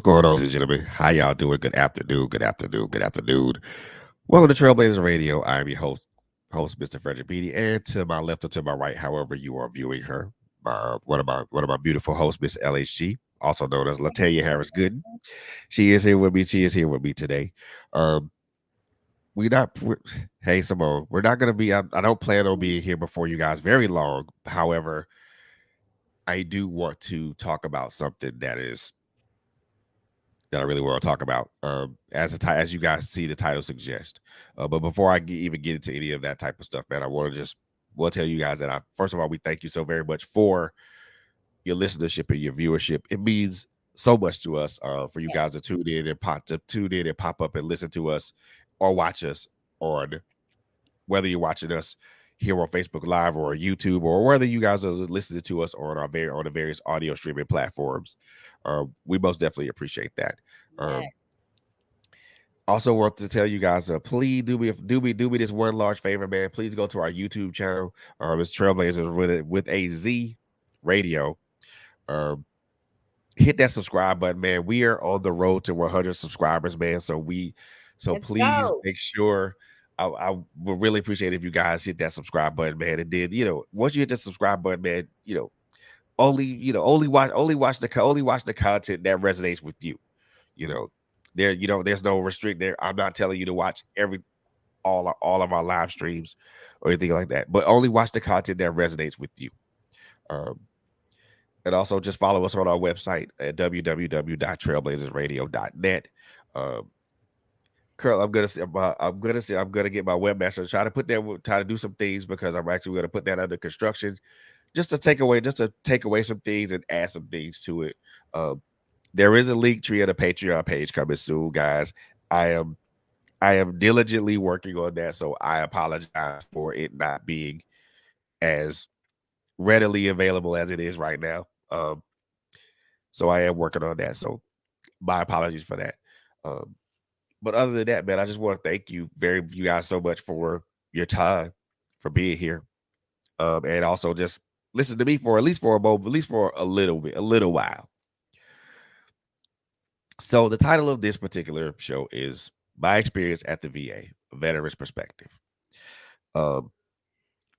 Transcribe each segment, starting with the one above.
going on, ladies and gentlemen? How y'all doing? Good afternoon. Good afternoon. Good afternoon. Welcome to Trailblazers Radio. I am your host, Mr. Frederick Beatty, and to my left or to my right, however you are viewing her, one of my beautiful hosts, Miss LHG, also known as Latanya Harris Gooden. She is here with me. She is here with me today. Um, we not. We're, hey, Simone, we're not gonna be. I don't plan on being here before you guys very long. However, I do want to talk about something that I really want to talk about. As you guys see, the title suggests. But before I even get into any of that type of stuff, man, I want to just tell you guys that first of all, we thank you so very much for your listenership and your viewership. It means so much to us for you guys to tune in and pop up and listen to us or watch us on, whether you're watching us here on Facebook Live or YouTube, or whether you guys are listening to us on the various audio streaming platforms. We most definitely appreciate that. Um, Also want to tell you guys, please do me this one large favor, man. Please go to our YouTube channel. It's Trailblazers with a Z Radio. Um, Hit that subscribe button, man. We are on the road to 100 subscribers, man. So please make sure. I would really appreciate if you guys hit that subscribe button, man. And then, once you hit the subscribe button, man, only watch the content that resonates with you. You know, there's no restrict there. I'm not telling you to watch all of our live streams or anything like that, but only watch the content that resonates with you. Um, and also just follow us on our website at www.trailblazersradio.net. Um, Curl, I'm gonna get my webmaster to try to do some things, because I'm actually gonna put that under construction, just to take away some things and add some things to it. There is a link tree and a Patreon page coming soon, guys. I am diligently working on that, so I apologize for it not being as readily available as it is right now. So I am working on that. So my apologies for that. Um, but other than that, man, I just want to thank you guys so much for your time, for being here, and also just listen to me for at least for a moment, at least for a little while. So the title of this particular show is My Experience at the VA, a Veteran's Perspective. Um,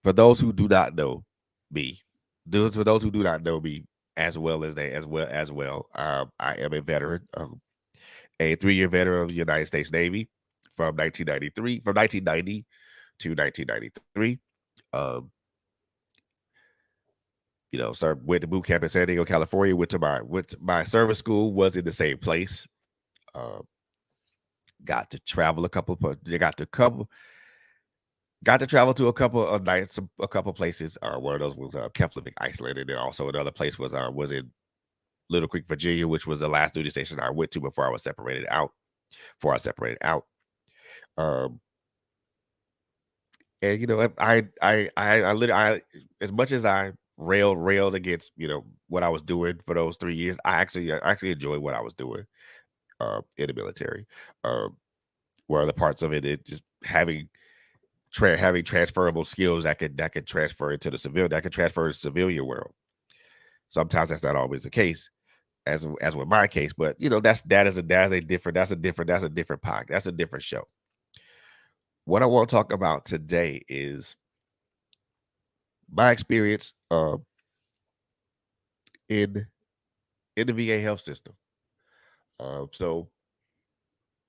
for those who do not know me, for those who do not know me as well as well, I am a veteran, a 3-year veteran of the United States Navy from 1990 to 1993. Um, sir, went to boot camp in San Diego, California. Went to my service school was in the same place. Um, got to travel got to travel to a couple of nights, a couple places. One of those was Keflavik, Iceland, and then also another place was in Little Creek, Virginia, which was the last duty station I went to before I separated out. Um, and I literally, as much as I railed against what I was doing for those 3 years, I actually enjoyed what I was doing in the military. One of the parts of it just having transferable skills that could transfer into the civilian world. Sometimes that's not always the case, as with my case, but that's a different podcast. That's a different show. What I want to talk about today is my experience in the VA health system. So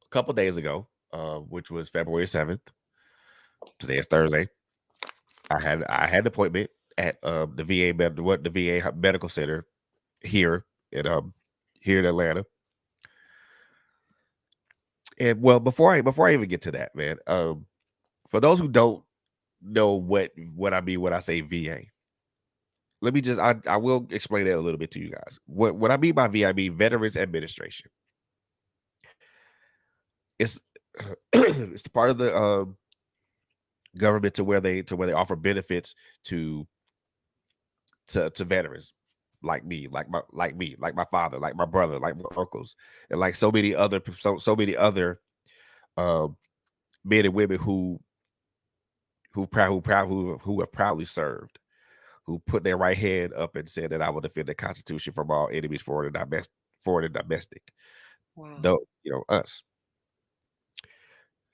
a couple days ago, which was February 7th, today is Thursday, I had an appointment at the VA medical center here in Atlanta. And well, before I even get to that, man, for those who don't know what I mean when I say VA, let me just I will explain that a little bit to you guys. What I mean by VA, I mean Veterans Administration. It's it's the part of the government to where they offer benefits to veterans like me, like my father, like my brother, like my uncles, and like so many other um, men and women who have proudly served, who put their right hand up and said that I will defend the Constitution from all enemies, foreign and domestic. Wow. though, us.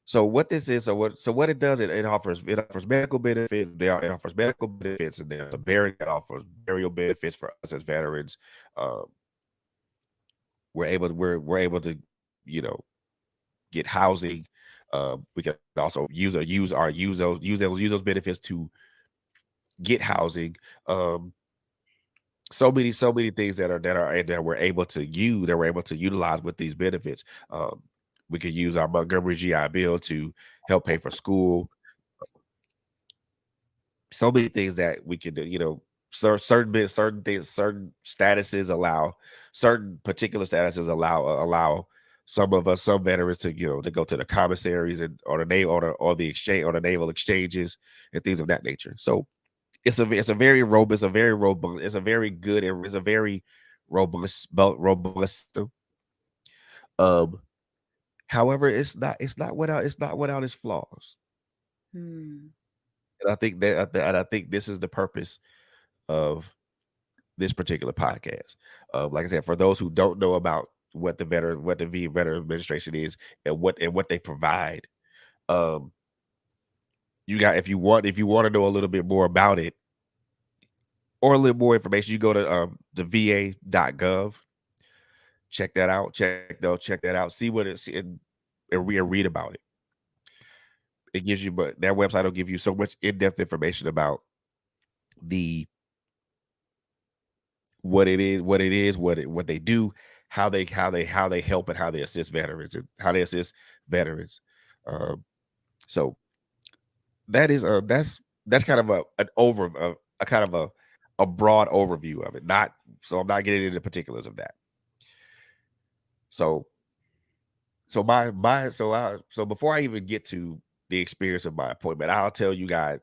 So what this is, so what it does, it offers medical benefits. It offers medical benefits, and there's a burial it offers burial benefits for us as veterans. Um, we're able to, you know, get housing. We can also use those benefits to get housing. Um, so many things that we're able to utilize with these benefits. Um, we could use our Montgomery GI Bill to help pay for school. So many things that we could do. Certain things, certain statuses allow, certain particular statuses allow some veterans to, to go to the commissaries and or the naval or the exchange or the naval exchanges and things of that nature. So it's a very robust, it's a very good, it's a very robust system. Um, However, it's not without its flaws, Hmm. and I think this is the purpose of this particular podcast. Like I said, for those who don't know about what the Veteran Administration is and what they provide, um, you got if you want to know a little bit more about it or a little more information, you go to the VA.gov. Check that out. Check that out. See what it's and read about it. It gives you, but that website will give you so much in-depth information about the what they do, how they help and how they assist veterans and how they assist veterans. Um, so that's kind of a kind of a broad overview of it. Not so I'm not getting into the particulars of that. So so before I even get to the experience of my appointment, I'll tell you guys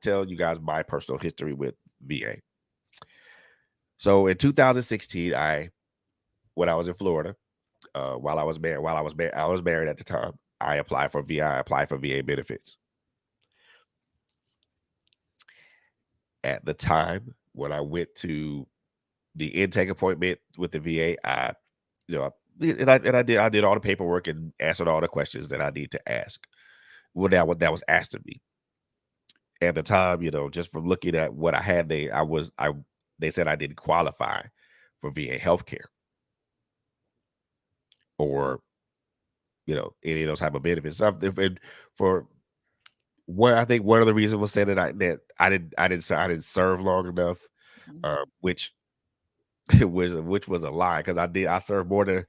my personal history with VA. So in 2016, when I was in Florida, I was married at the time. I applied for VA benefits. At the time when I went to the intake appointment with the VA, and I did all the paperwork and answered all the questions that I need to ask. What that was asked of me at the time. Just from looking at what I had, they said I didn't qualify for VA healthcare or any of those type of benefits. And for what I think one of the reasons was saying that I didn't serve long enough, which which was a lie because I served more than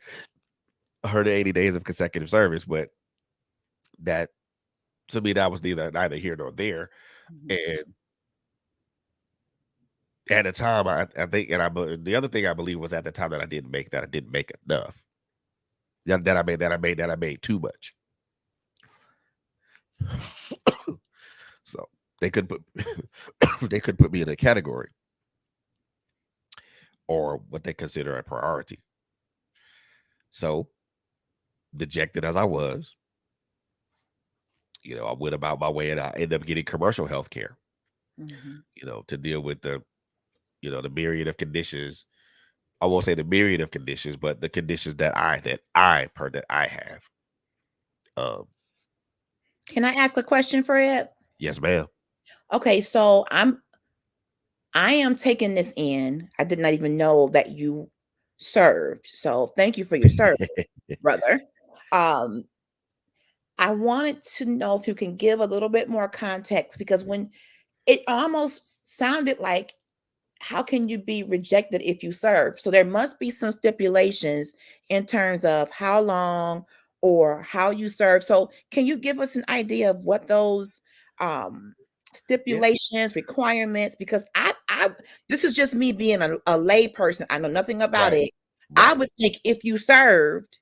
180 days of consecutive service, but that to me that was neither here nor there. Mhm. And at the time, I think, the other thing I believe was at the time that I didn't make enough. That I made too much. So they could put they could put me in a category or what they consider a priority. So dejected as I was, I went about my way and I ended up getting commercial health care, Mhm. to deal with the myriad of conditions. I won't say the myriad of conditions, but the conditions that I have. Um, Can I ask a question, Fred? yes, ma'am. Okay, so I am taking this in. I did not even know that you served. So thank you for your service, brother. Um, I wanted to know if you can give a little bit more context because when it almost sounded like how can you be rejected if you serve? So there must be some stipulations in terms of how long or how you serve. So can you give us an idea of what those um Yeah. stipulations, requirements? Because I this is just me being a lay person. I know nothing about Right. it. I Right. would think if you served,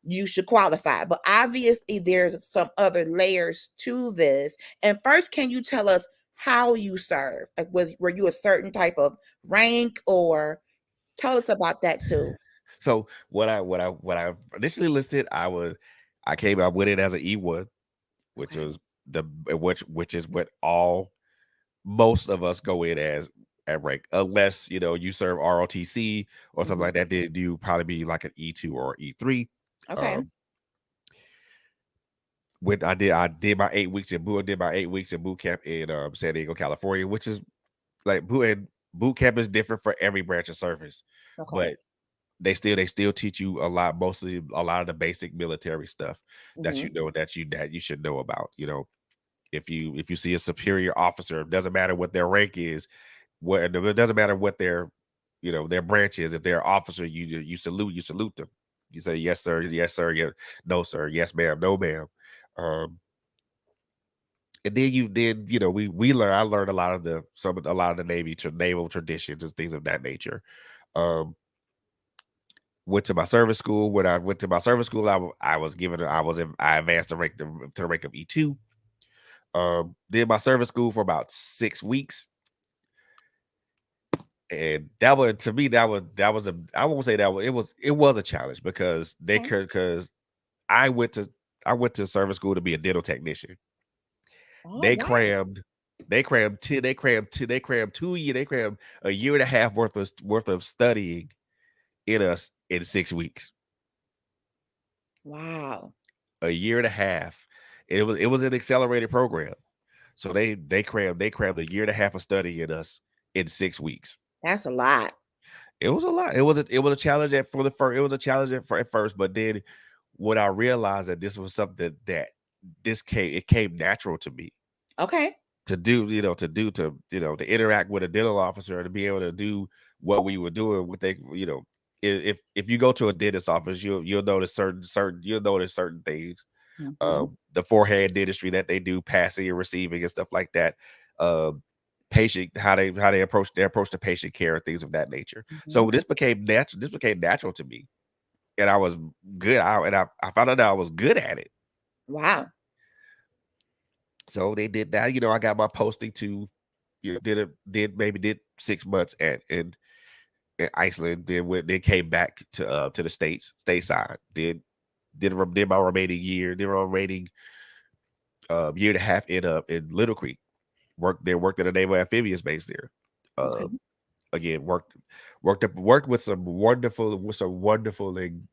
you should qualify. But obviously, there's some other layers to this. And first, can you tell us how you serve? Like, were you a certain type of rank, or tell us about that too? So what I initially listed, I went in as an E1, which Okay. was which is what all most of us go in as at rank, unless you serve ROTC or something Hmm. like that. Then you probably be like an E2 or E3. Okay. When I did my 8 weeks in boot, I did my 8 weeks in boot camp in San Diego, California, which is like boot camp is different for every branch of service, Okay. but they still teach you a lot, mostly a lot of the basic military stuff that Mhm. that you should know about. If you see a superior officer, it doesn't matter what their rank is, what it doesn't matter what their branch is. If they're an officer, you salute them. You say yes sir, yeah, no sir, yes ma'am, no ma'am. Um, and then we learn I learned a lot of the naval traditions and things of that nature. Um, went to my service school. When I went to my service school, I was given I advanced to the rank of E2. Did my service school for about 6 weeks, and that was to me that was a I won't say that was it was a challenge because they Okay. could because I went to I went to service school to be a dental technician. Oh, They wow. crammed they crammed 2 year they crammed a year and a half worth of studying in us in 6 weeks. Wow. A year and a half. It was an accelerated program. So they crammed a year and a half of study in us in 6 weeks. That's a lot. It was a lot. It was a challenge at first, but then when I realized that this was something that it came natural to me Okay. to do, to interact with a dental officer, to be able to do what we were doing, what they, if you go to a dentist office, you'll notice certain things. Mhm. The forehand dentistry that they do, passing and receiving and stuff like that. Uh, patient how they approach the patient care and things of that nature. Mhm. So this became natural to me, and I was good. I found out that I was good at it. Wow. So they did that. I got my posting to did 6 months in Iceland. Then came back to the states stateside. Did my remaining year. Did my remaining year and a half in Little Creek. Worked at a naval amphibious base there. Okay. Uh, Again, worked with some wonderful and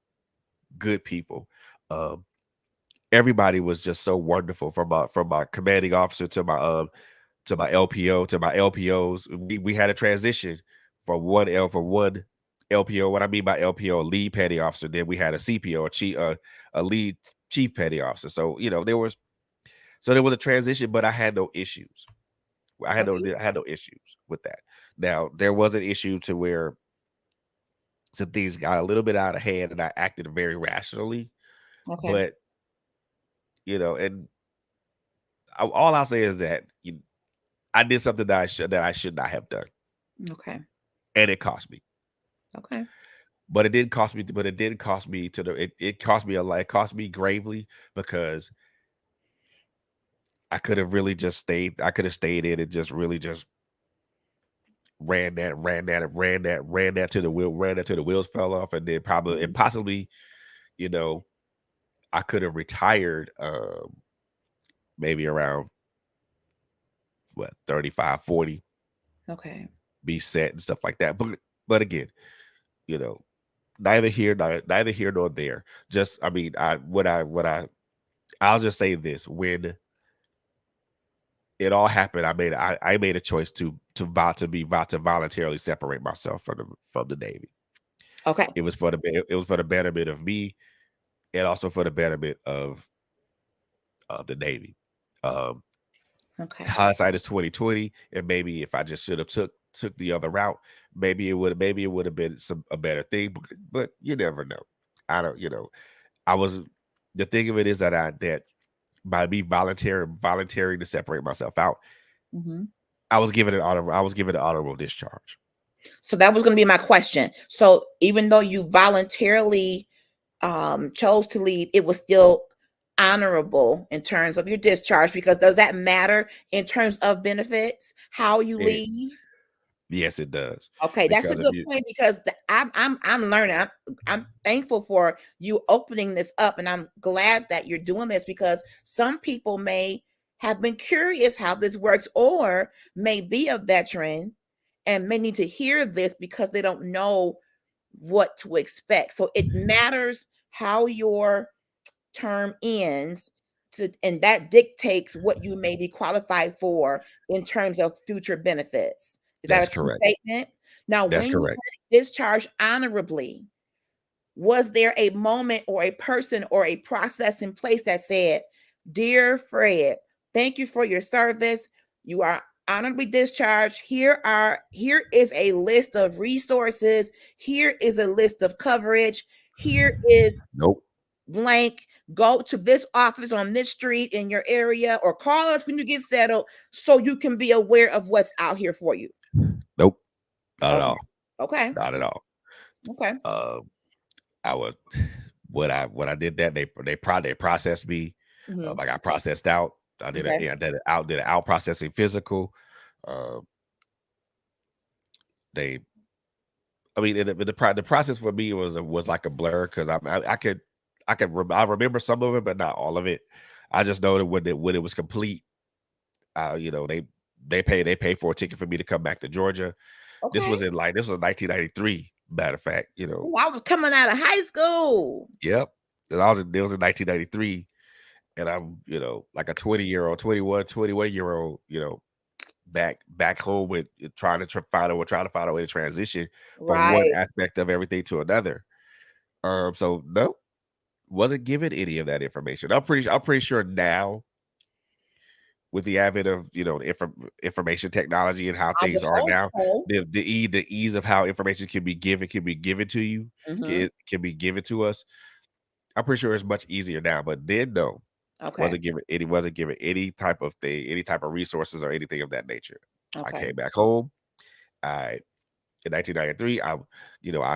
good people. Um, Everybody was just so wonderful, from my commanding officer to my LPO to my LPOs. We had a transition from one LPO. What I mean by LPO, lead petty officer. Then we had a CPO, a lead chief petty officer. So there was a transition, but I had no issues. Okay. I had no issues with that. Now there was an issue to where some things got a little bit out of hand, and I acted very rationally. Okay. But and all I'll say is that I did something that I should not have done, Okay. and it cost me. Okay. But it didn't cost me. But it did cost me to the. It cost me a lot. It cost me gravely because I could have really just stayed. I could have stayed in and just really just ran that to the wheels fell off, and then probably and Mhm. possibly, you know, I could have retired maybe around what 35, 40, Okay. be set and stuff like that. But again, you know, neither here nor there. Just I mean, I'll just say this: when it all happened, I made a choice to voluntarily separate myself from the Navy. Okay. It was for the betterment of me, and also for the betterment of the Navy. Um, Okay. Hindsight is 2020, and maybe if I just should have took the other route, maybe it would have been a better thing. But you never know. I don't. I was the thing of it is that by me volunteering to separate myself out, Mhm. I was given an honorable discharge. So that was going to be my question. So even though you voluntarily chose to leave, it was still honorable in terms of your discharge, because does that matter in terms of benefits, how you It, leave? yes, it does, Okay, that's a because if good you point, because I'm learning. I'm thankful for you opening this up, and I'm glad that you're doing this, because some people may have been curious how this works, or may be a veteran and may need to hear this because they don't know what to expect. So it matters how your term ends and that dictates what you may be qualified for in terms of future benefits. Is that a That's true correct. statement? Now, That's when you correct. were discharged honorably, was there a moment or a person or a process in place that said, "Dear Fred, thank you for your service. You are honorably discharged. Here is a list of resources. Here is a list of coverage. Here is Nope. blank. Go to this office on this street in your area or call us when you get settled so you can be aware of what's out here for you." Nope. Not at Okay. all. Okay. Not at all. Okay. Uh, I was when I did that, they processed me. Hmm. I got processed out. Okay. I did an out processing physical. Uh, they I mean, the process for me was like a blur because I remember some of it, but not all of it. I just know that when it was complete, you know, they paid for a ticket for me to come back to Georgia. Okay. This was 1993. Matter of fact, Oh, I was coming out of high school. yep. And it was in 1993, and I'm like a 20-year-old, 21 year old, back home with trying to find a way to transition from one Right. aspect of everything to another. So no, wasn't given any of that information. I'm pretty sure now with the advent of information technology and how I would things are hope now, so. the ease of how information can be given to you, Hmm. can be given to us. I'm pretty sure it's much easier now, but then no, Okay. wasn't given any type of thing, any type of resources or anything of that nature. I Okay. came back home. I In 1993,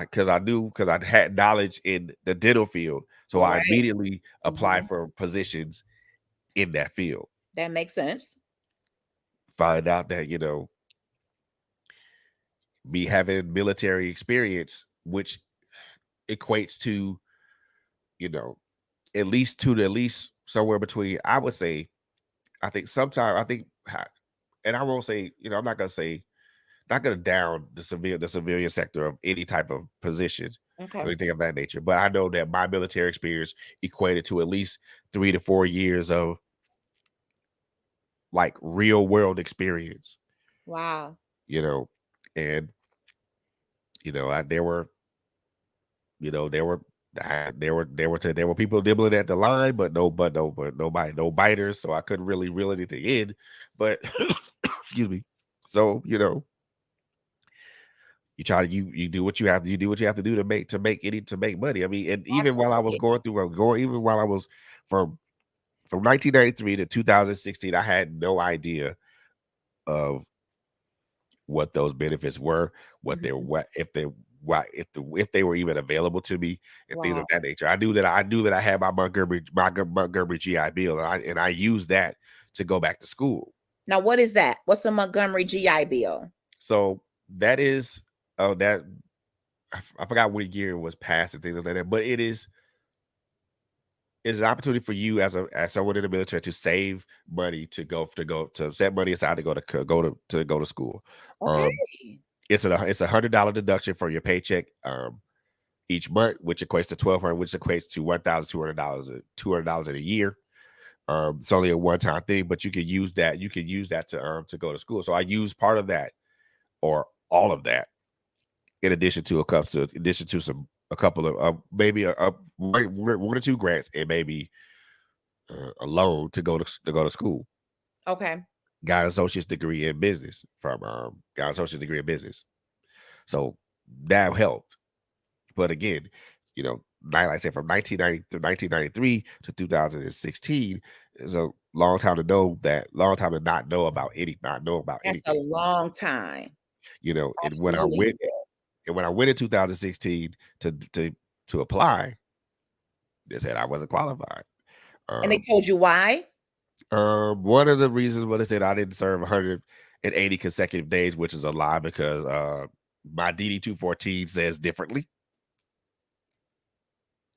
because I had knowledge in the dental field, so I Right. immediately applied Hmm. for positions in that field. That makes sense. Find out that me having military experience, which equates to you know at least somewhere between, I would say, I think, and I won't say, I'm not gonna say, not gonna down the civilian sector of any type of position or Okay. anything of that nature. But I know that my military experience equated to at least 3 to 4 years of like real world experience, Wow. you know, and there were, there were. There were people nibbling at the line, but nobody, no biters. So I couldn't really reel anything in. But excuse me. So you try to you do what you have to you do what you have to do to make money. I mean, and even while I was Absolutely. going through going even while I was from 1993 to 2016, I had no idea of what those benefits were, Hmm. what if they were even available to me and things of Wow. that nature. I knew that I had my Montgomery GI Bill, and I used that to go back to school. Now, what is that? What's the Montgomery GI Bill? So that is that I forgot what year it was passed and things like that, but it's an opportunity for you as someone in the military to save money to set money aside to go to school. Um, Okay. it's $100 deduction for your paycheck each month, which equates to 1,200, which equates to $1,200 $200 in a year. It's only a one time thing, but you can use that. You can use that to go to school. So I use part of that or all of that in addition to some a couple of maybe one or two grants and maybe a loan to go to school. Okay. Got an associate's degree in business got an associate's degree in business. So that helped. But again, like I said, from 1990 to 1993 to 2016 is a long time to not know about That's a anything. long time. And Absolutely. when I went in 2016 to apply, they said I wasn't qualified. And they Um, told you why? One of the reasons was they said I didn't serve 180 consecutive days, which is a lie because my DD 214 says differently.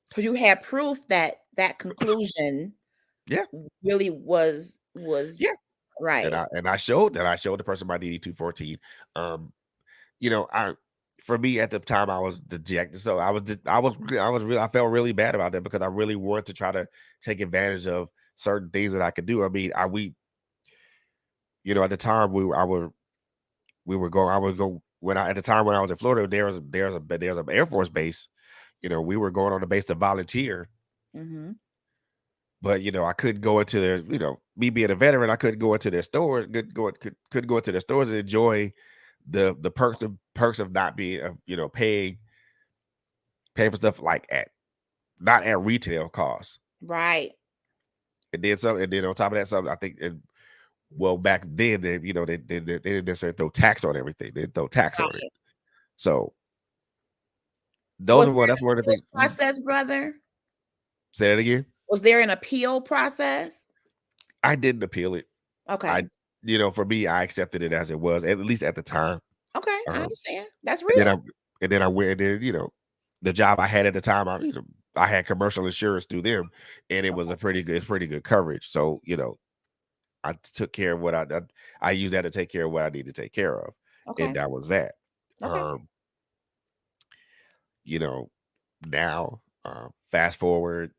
Because you had proof that that conclusion Yeah, really was yeah. right. And I showed the person my DD 214. Um, you know, I for me at the time I was dejected. So I felt really bad about that because I really wanted to try to take advantage of certain things that I could do. I mean, I we at the time we were going I would go when I at the time when I was in Florida, there's an Air Force base. We were going on the base to volunteer, Mhm. but I couldn't go into their, me being a veteran, I couldn't go into their stores, couldn't go into their stores and enjoy the perks of not being paying for stuff like at not at retail cost. Right. And then on top of that, something I think well back then they didn't necessarily throw tax on everything. They didn't throw tax on it. Right. So Was that's one there of an the things. appeals process, brother? Say that again. Was there an appeal process? I didn't appeal it. I Okay. For me, I accepted it as it was, at least at the time. Okay, I Um, understand. That's and then real. I went and then the job I had at the time, I had commercial insurance through them, and it was Okay. it's pretty good coverage. So I took care of I used that to take care of what I need to take care of, and Okay. that was that. Okay. Um, you know, now fast forward,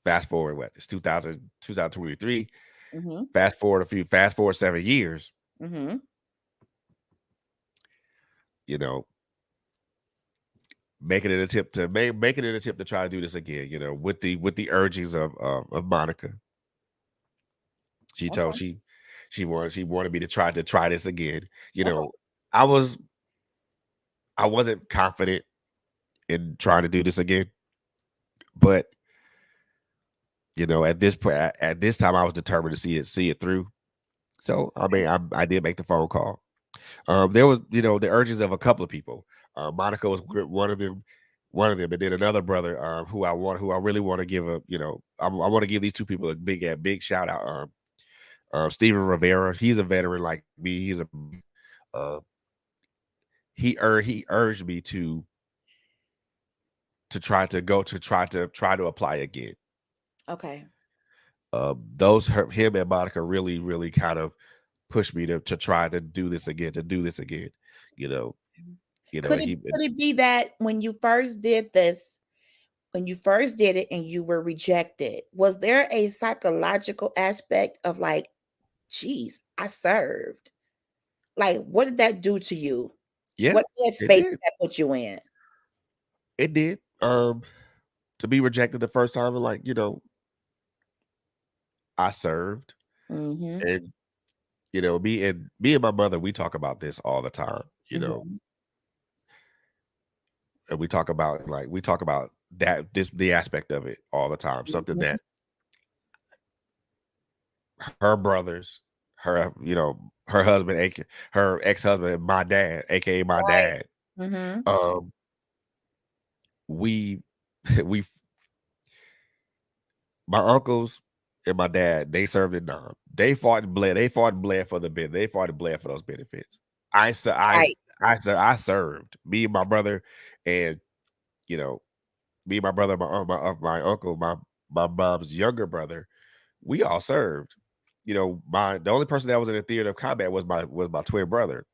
what? It's 2023. Mhm. Fast forward 7 years. Mhm. You know, making an attempt to try to do this again. With the urgings of Monica. She told Okay. she wanted me to try this again. You Okay. know, I was I wasn't confident in trying to do this again, but at this point, at this time, I was determined to see it through. So I Okay. mean, I did make the phone call. There was the urges of a couple of people. Monica was one of them, and then another brother who I really want to give I want to give these two people a big shout out. Steven Rivera, he's a veteran like me. He's a Marine. Uh, he urged me to try to apply again. Okay. Him and Monica really kind of pushed me to try to do this again. You know, Mhm. he Could it be that when you first did this, when you first did it and you were rejected, was there a psychological aspect of like, geez, I served? Like, what did that do to you? yeah, What it headspace did. did that put you in? It did. To be rejected the first time, and like, I served, Mhm. and me and my mother, we talk about this all the time, Mhm. and we talk about the aspect of it all the time. Something Mhm. that her brothers, her husband, her ex-husband, my dad, aka my Right. dad, Mhm. um, we we my uncles and my dad, they served in Nam. They fought and bled for they fought and bled for those benefits. I ser- Right. I served. Me and my brother, and you know, me and my brother, my uncle, my mom's younger brother, we all served. My the only person that was in the theater of combat was my twin brother.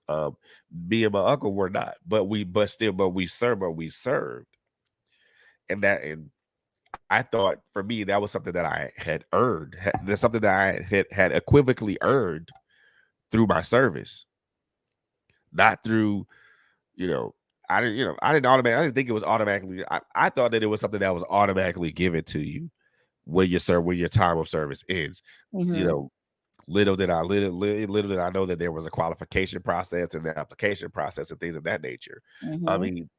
Um, Me and my uncle were not, but we served, and I thought for me that was something that I had earned. That's something that I had equivocally earned through my service, not through you know. I didn't think it was automatically. I thought that it was something that was automatically given to you when your time of service ends. You Mhm. know, little did I know that there was a qualification process and an application process and things of that nature. I Mhm. mean,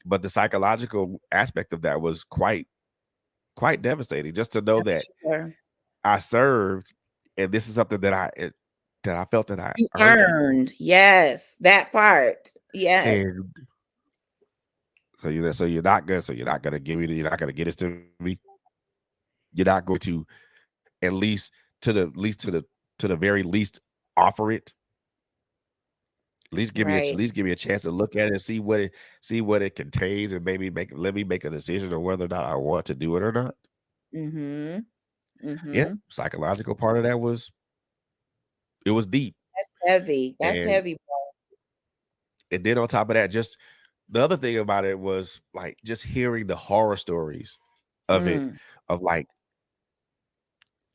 but the psychological aspect of that was quite devastating. Just to know I'm that sure. I served, and this is something that I felt that I You earned. earned. Yes, that part. Yes. And you're not gonna you're not gonna get this to me. You're not going to at least to the very least offer it. At Right. least give me a chance to look at it and see what it contains, and maybe let me make a decision on whether or not I want to do it or not. Mhm. Yeah, Mhm. psychological part of that was it was deep. That's heavy. That's And heavy, bro. And then on top of that, just the other thing about it was like just hearing the horror stories of it, Mm, of like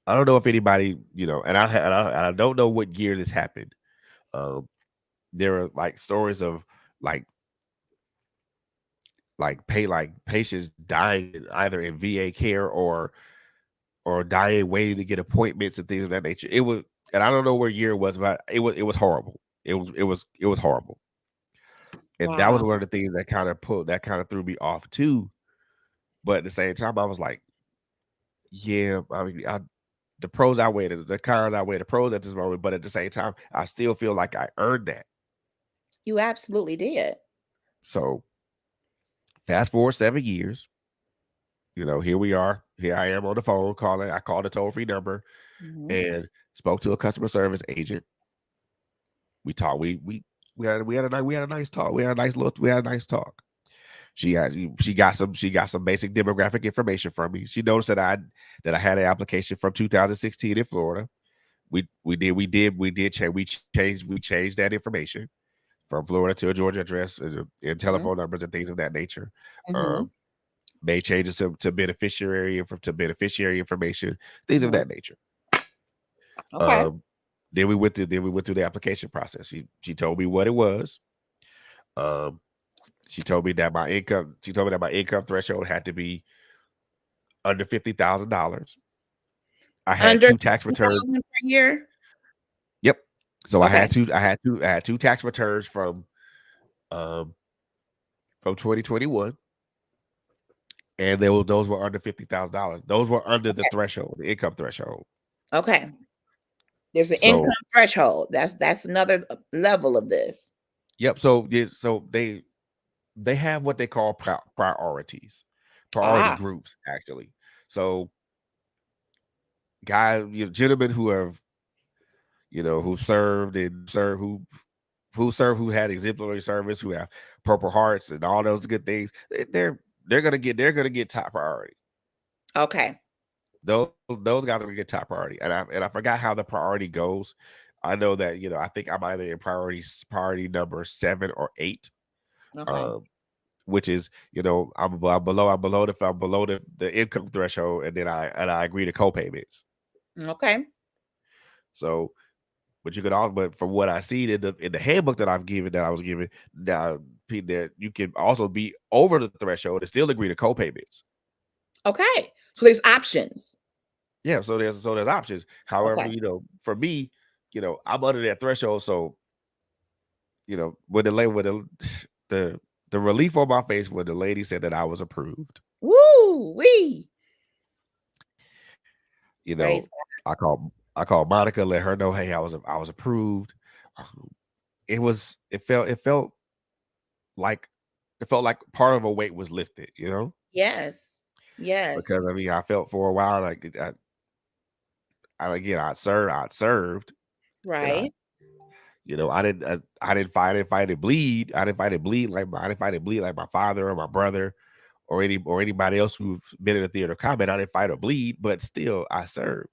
I don't know if anybody, and I don't know what year this happened. Um, there are like stories of like like patients dying either in VA care or dying waiting to get appointments and things of that nature. It was, and I don't know what year it was, but it was horrible. It was horrible, and that was wow. one of the things that kind of threw me off too. But at the same time, I was like, yeah, I mean, the pros outweigh the cons outweigh the pros at this moment. But at the same time, I still feel like I earned that. You absolutely did. So fast forward 7 years, here we are. Here I am on the phone calling. I called a toll free number Mhm, and spoke to a customer service agent. We talked. We had a nice talk. We had a nice talk. She got some basic demographic information from me. She noticed that I had an application from 2016 in Florida. We changed that information from Florida to a Georgia address and mhm, telephone numbers and things of that nature. mhm, Um, made changes to beneficiary information, things of mhm. that nature. Okay. Um, then we went through the application process. She told me what it was. Um, she told me that my income threshold had to be under $50,000. I had Under two tax returns. 50,000 per year? Yep. So I Okay. had two. I had two tax returns um, from 2021, and those were under $50,000. Those were under the Okay. threshold, the income threshold. Okay. There's an income So threshold. That's another level of this. yep. So they have what they call priority Ah, groups actually. So gentlemen who served and served who had exemplary service, who have purple hearts and all those good things. They're gonna get top priority. okay. Those guys are gonna get top priority. And I forgot how the priority goes. I know that I think I'm either in priority number 7 or 8. Okay. Um, which is I'm below the income threshold, and then I agree to co-payments. Okay. So, but from what I see in the handbook that I was given, now that you can also be over the threshold and still agree to co-payments. Okay. So there's options. Yeah, so there's options. However, Okay. for me, I'm under that threshold. So, when the lady with the the relief on my face when the lady said that I was approved. Woo wee. You know, Praise God. I called Monica, let her know, hey, I was approved. Um, it felt like part of a weight was lifted. Yes. Because Yes. I mean, I felt for a while like again, I'd served, and Right. I didn't fight it bleed. I didn't fight it bleed like my father or my brother or anybody else who's been in the theater of combat. I didn't fight or bleed, but still I served.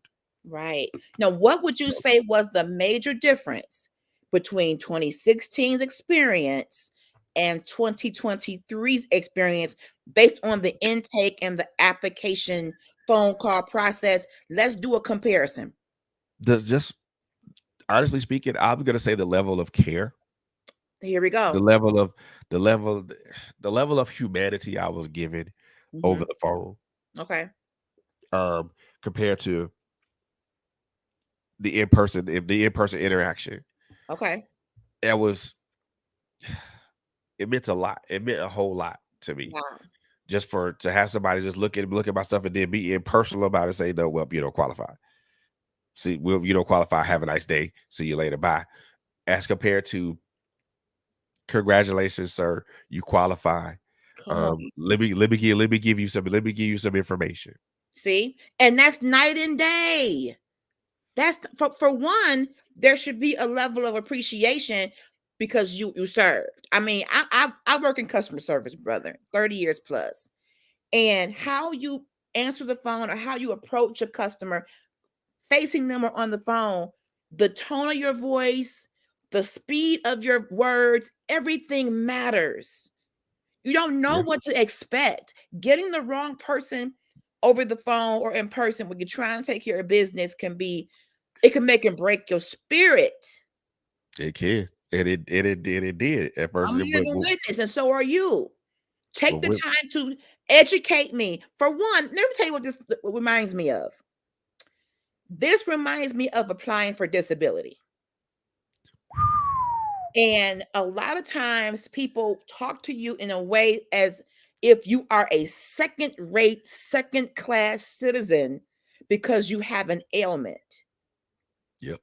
Right. Now, what would you So say was the major difference between 2016's experience and 2023's experience based on the intake and the application phone call process? Let's do a comparison. just honestly speaking, I'm gonna say the level of care, Here we the go. level of the level the level of humanity I was given over Mhm. the phone, Okay. um, compared to the in person interaction. Okay. It was it meant a lot. It meant a whole lot to me. Wow. Just to have somebody just look at my stuff and then be impersonal about it, say, no, well, you don't qualify. See, well, you don't qualify. Have a nice day. See you later. Bye. As compared to, congratulations, sir, you qualify. Come on. Let me give you some information. See? And that's night and day. That's for one, there should be a level of appreciation because you served. I mean, I work in customer service, brother, 30 years plus. And how you answer the phone or how you approach a customer, facing them or on the phone, the tone of your voice, the speed of your words, everything matters. You don't know Yeah, what to expect. Getting the wrong person over the phone or in person when you're trying to take care of business it can make and break your spirit. it can, and it did at first. I'm a living witness, and so are you. Take the But time to educate me. For one, let me tell you what reminds me of. This reminds me of applying for disability. And a lot of times people talk to you in a way as if you are a second rate, second class citizen because you have an ailment. yep,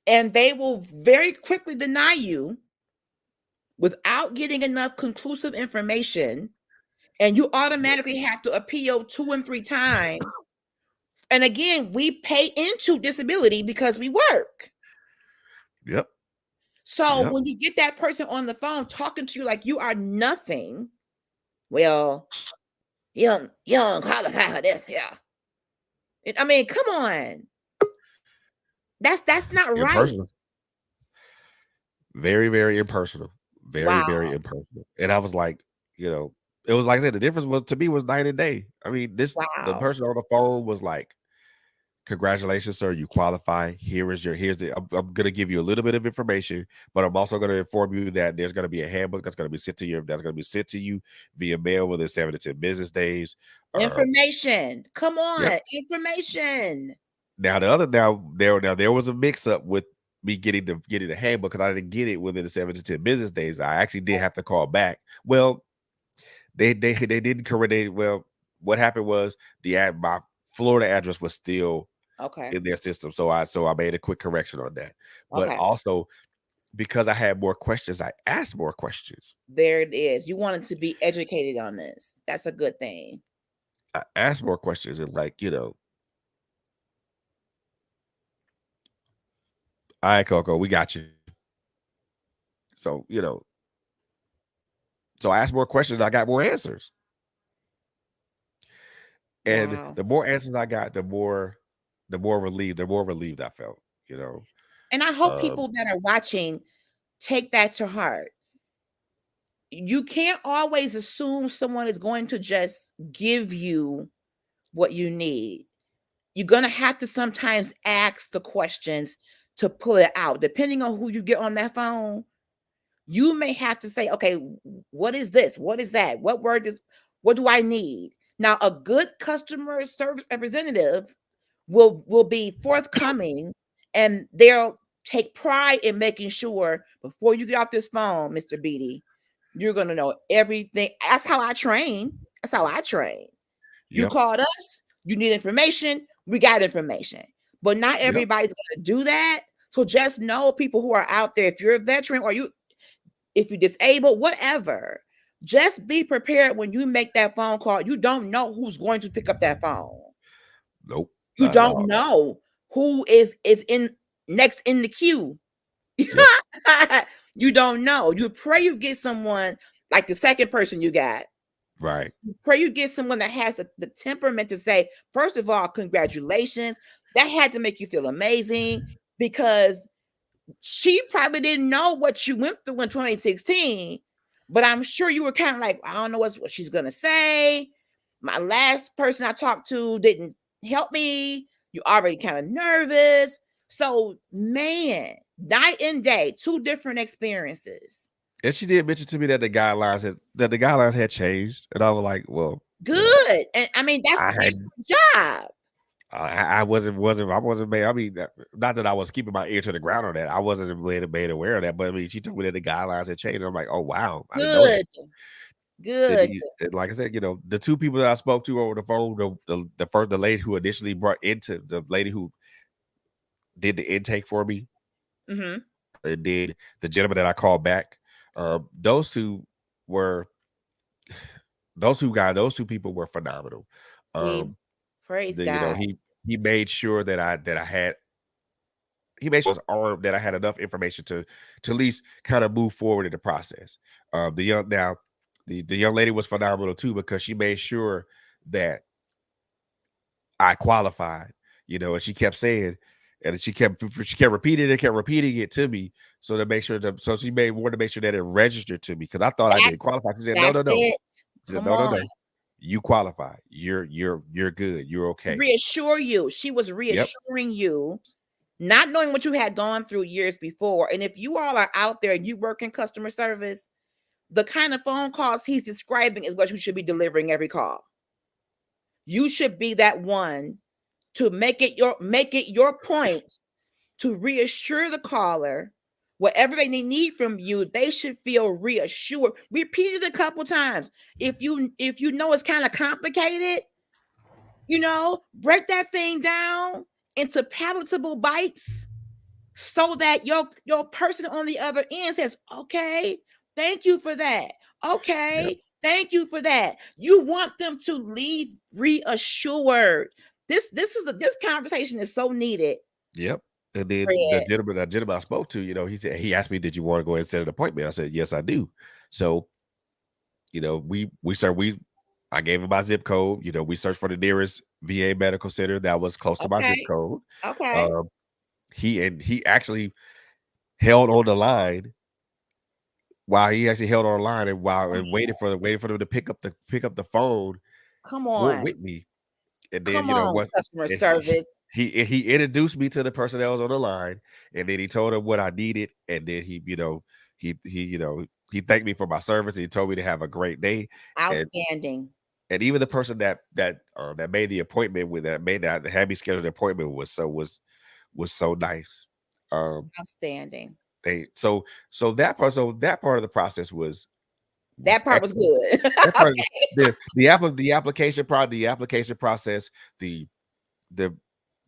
And they will very quickly deny you without getting enough conclusive information. And you automatically have to appeal 2 and 3 times. And again, we pay into disability because we work. yep, So yep. when you get that person on the phone talking to you like you are nothing, well, young, qualified for this, yeah. I mean, come on. That's not right. Impersonal, very, very impersonal, very, very Wow. impersonal. And I was like, you know, it was like I said, the difference was to me was night and day. I mean, the Wow. person on the phone was like, congratulations, sir. You qualify. Here's the I'm gonna give you a little bit of information, but I'm also gonna inform you that there's gonna be a handbook that's gonna be sent to you via mail within 7 to 10 business days. Uh Information. Come yep. on. Information. Now there was a mix up with me getting the handbook because I didn't get it within the 7 to 10 business days. I actually did have to call back. Well, they didn't correct it. Well, what happened was my Florida address was still Okay. in their system. So I made a quick correction on that. But Okay. also because I had more questions, I asked more questions. There it is. You wanted to be educated on this. That's a good thing. I asked more questions and like, all right, Coco, we got you. So, so I asked more questions, I got more answers. And Wow. the more answers I got, the more relieved I felt, you know. And I hope Um, people that are watching take that to heart. You can't always assume someone is going to just give you what you need. You're going to have to sometimes ask the questions to pull it out. Depending on who you get on that phone, you may have to say, okay, what is this? What is that? What do I need? Now, a good customer service representative will be forthcoming, and they'll take pride in making sure before you get off this phone, Mr. Beatty, you're gonna know everything. That's how I train. That's how I train. You yep, called us, you need information, we got information. But not yep, everybody's gonna do that. So just know, people who are out there, if you're a veteran or if you're disabled, whatever, just be prepared when you make that phone call. You don't know who's going to pick up that phone. nope, You not at don't all. know who is in next in the queue. Yep, You don't know. You pray you get someone like the second person you got. right. You pray you get someone that has the temperament to say, first of all, congratulations. That had to make you feel amazing because she probably didn't know what you went through in 2016, but I'm sure you were kind of like, I don't know what she's gonna say. My last person I talked to didn't help me. You're already kind of nervous. So, man, night and day, two different experiences. And she did mention to me that the guidelines had changed, and I was like, well, Good. And I mean, I that's had the job. I wasn't made. I mean, not that I was keeping my ear to the ground on that. I wasn't made aware of that. But I mean, she told me that the guidelines had changed. I'm like, oh wow, I didn't know that. Good. Good. And like I said, the two people that I spoke to over the phone, the lady who initially the lady who did the intake for me, Hmm. and did the gentleman that I called back. Those two were those two people were phenomenal. See, Um, praise God. he made sure that I had he made sure I was armed, that I had enough information to at least kind of move forward in the process. The young now the young lady was phenomenal too because she made sure that I qualified, and she kept saying, and she kept repeating it to me, so to make sure that so she made wanted to make sure that it registered to me because I thought I didn't That's qualify. She said, "No, no, that's no." it. She said, Come "No, no, on. no. You qualify. You're good. You're okay." Reassure you. She was Yep. reassuring you, not knowing what you had gone through years before. And if you all are out there and you work in customer service, the kind of phone calls he's describing is what you should be delivering every call. You should be that one to make it your point to reassure the caller whatever they need from you. They should feel reassured. Repeat it a couple times. If you know it's kind of complicated, break that thing down into palatable bites so that your person on the other end says, okay, thank you for that. Yep. Okay, thank you for that. You want them to leave reassured. This conversation is so needed, Yep. And then Fred. that gentleman I spoke to, he asked me, "Did you want to go ahead and set an appointment?" I said, "Yes, I do." So, we I gave him my zip code. We searched for the nearest VA medical center that was close to my zip Okay. code. Okay. Um, he actually held on the line while he actually held on the line and while and waited for them to pick up the phone Come for on. with me. And then Come on, what customer and he service. he introduced me to the person that was on the line, and then he told him what I needed, and then he thanked me for my service, and he told me to have a great day, and Outstanding. even the person that made the appointment with that had me schedule the appointment was so nice. Um, Outstanding. they so that part of the process was That part was excellent. good. That part of Okay. the application process, the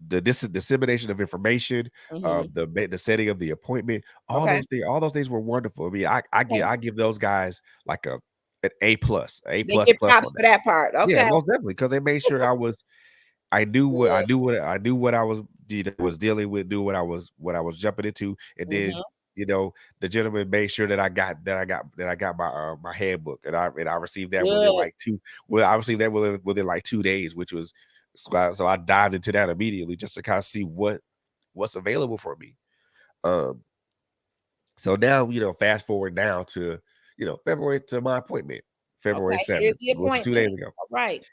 the dissemination of information, Mhm. the setting of the appointment, Okay. all those things were wonderful. I mean, Okay. I give those guys like an A plus, They get plus props on for that. that part. Yeah, Okay. most definitely because they made sure Good. I knew what I was dealing with, knew what I was jumping into, and then Mhm. you know the gentleman made sure that I got my handbook, and I received that within Good. like two. Well, I received that within like 2 days, which was so I dived into that immediately just to kind of see what's available for me. Um, so now fast forward now to February to my appointment, February Okay. Here's 7th, the which was 2 days appointment. ago. All right.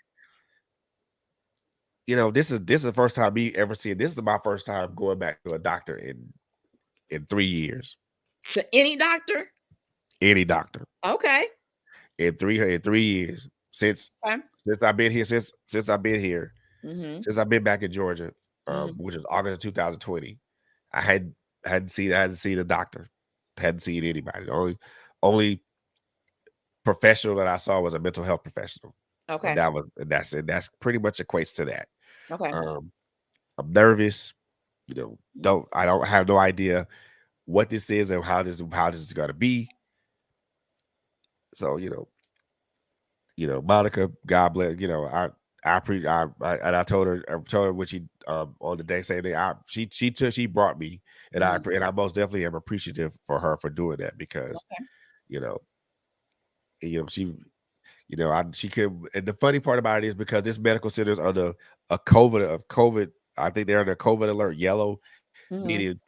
This is the first time me ever seeing. This is my first time going back to a doctor in 3 years. To any doctor? Any doctor Okay. in 3 years Okay. since I've been here since I've been here Mhm. since I've been back in Georgia, Mhm. which is August of 2020. I hadn't seen a doctor, hadn't seen anybody. The only professional that I saw was a mental health professional, and Okay. that's it. That's pretty much equates to that. Okay. Um, I'm nervous. I don't have no idea what this is and how this is gonna be. So Monica, God bless. I told her what she on the day same day. She brought me, and I Mhm. and I most definitely am appreciative for her for doing that because Okay. you know she she could. And the funny part about it is because this medical center is under a COVID. I think they're under COVID alert yellow, Mhm. meaning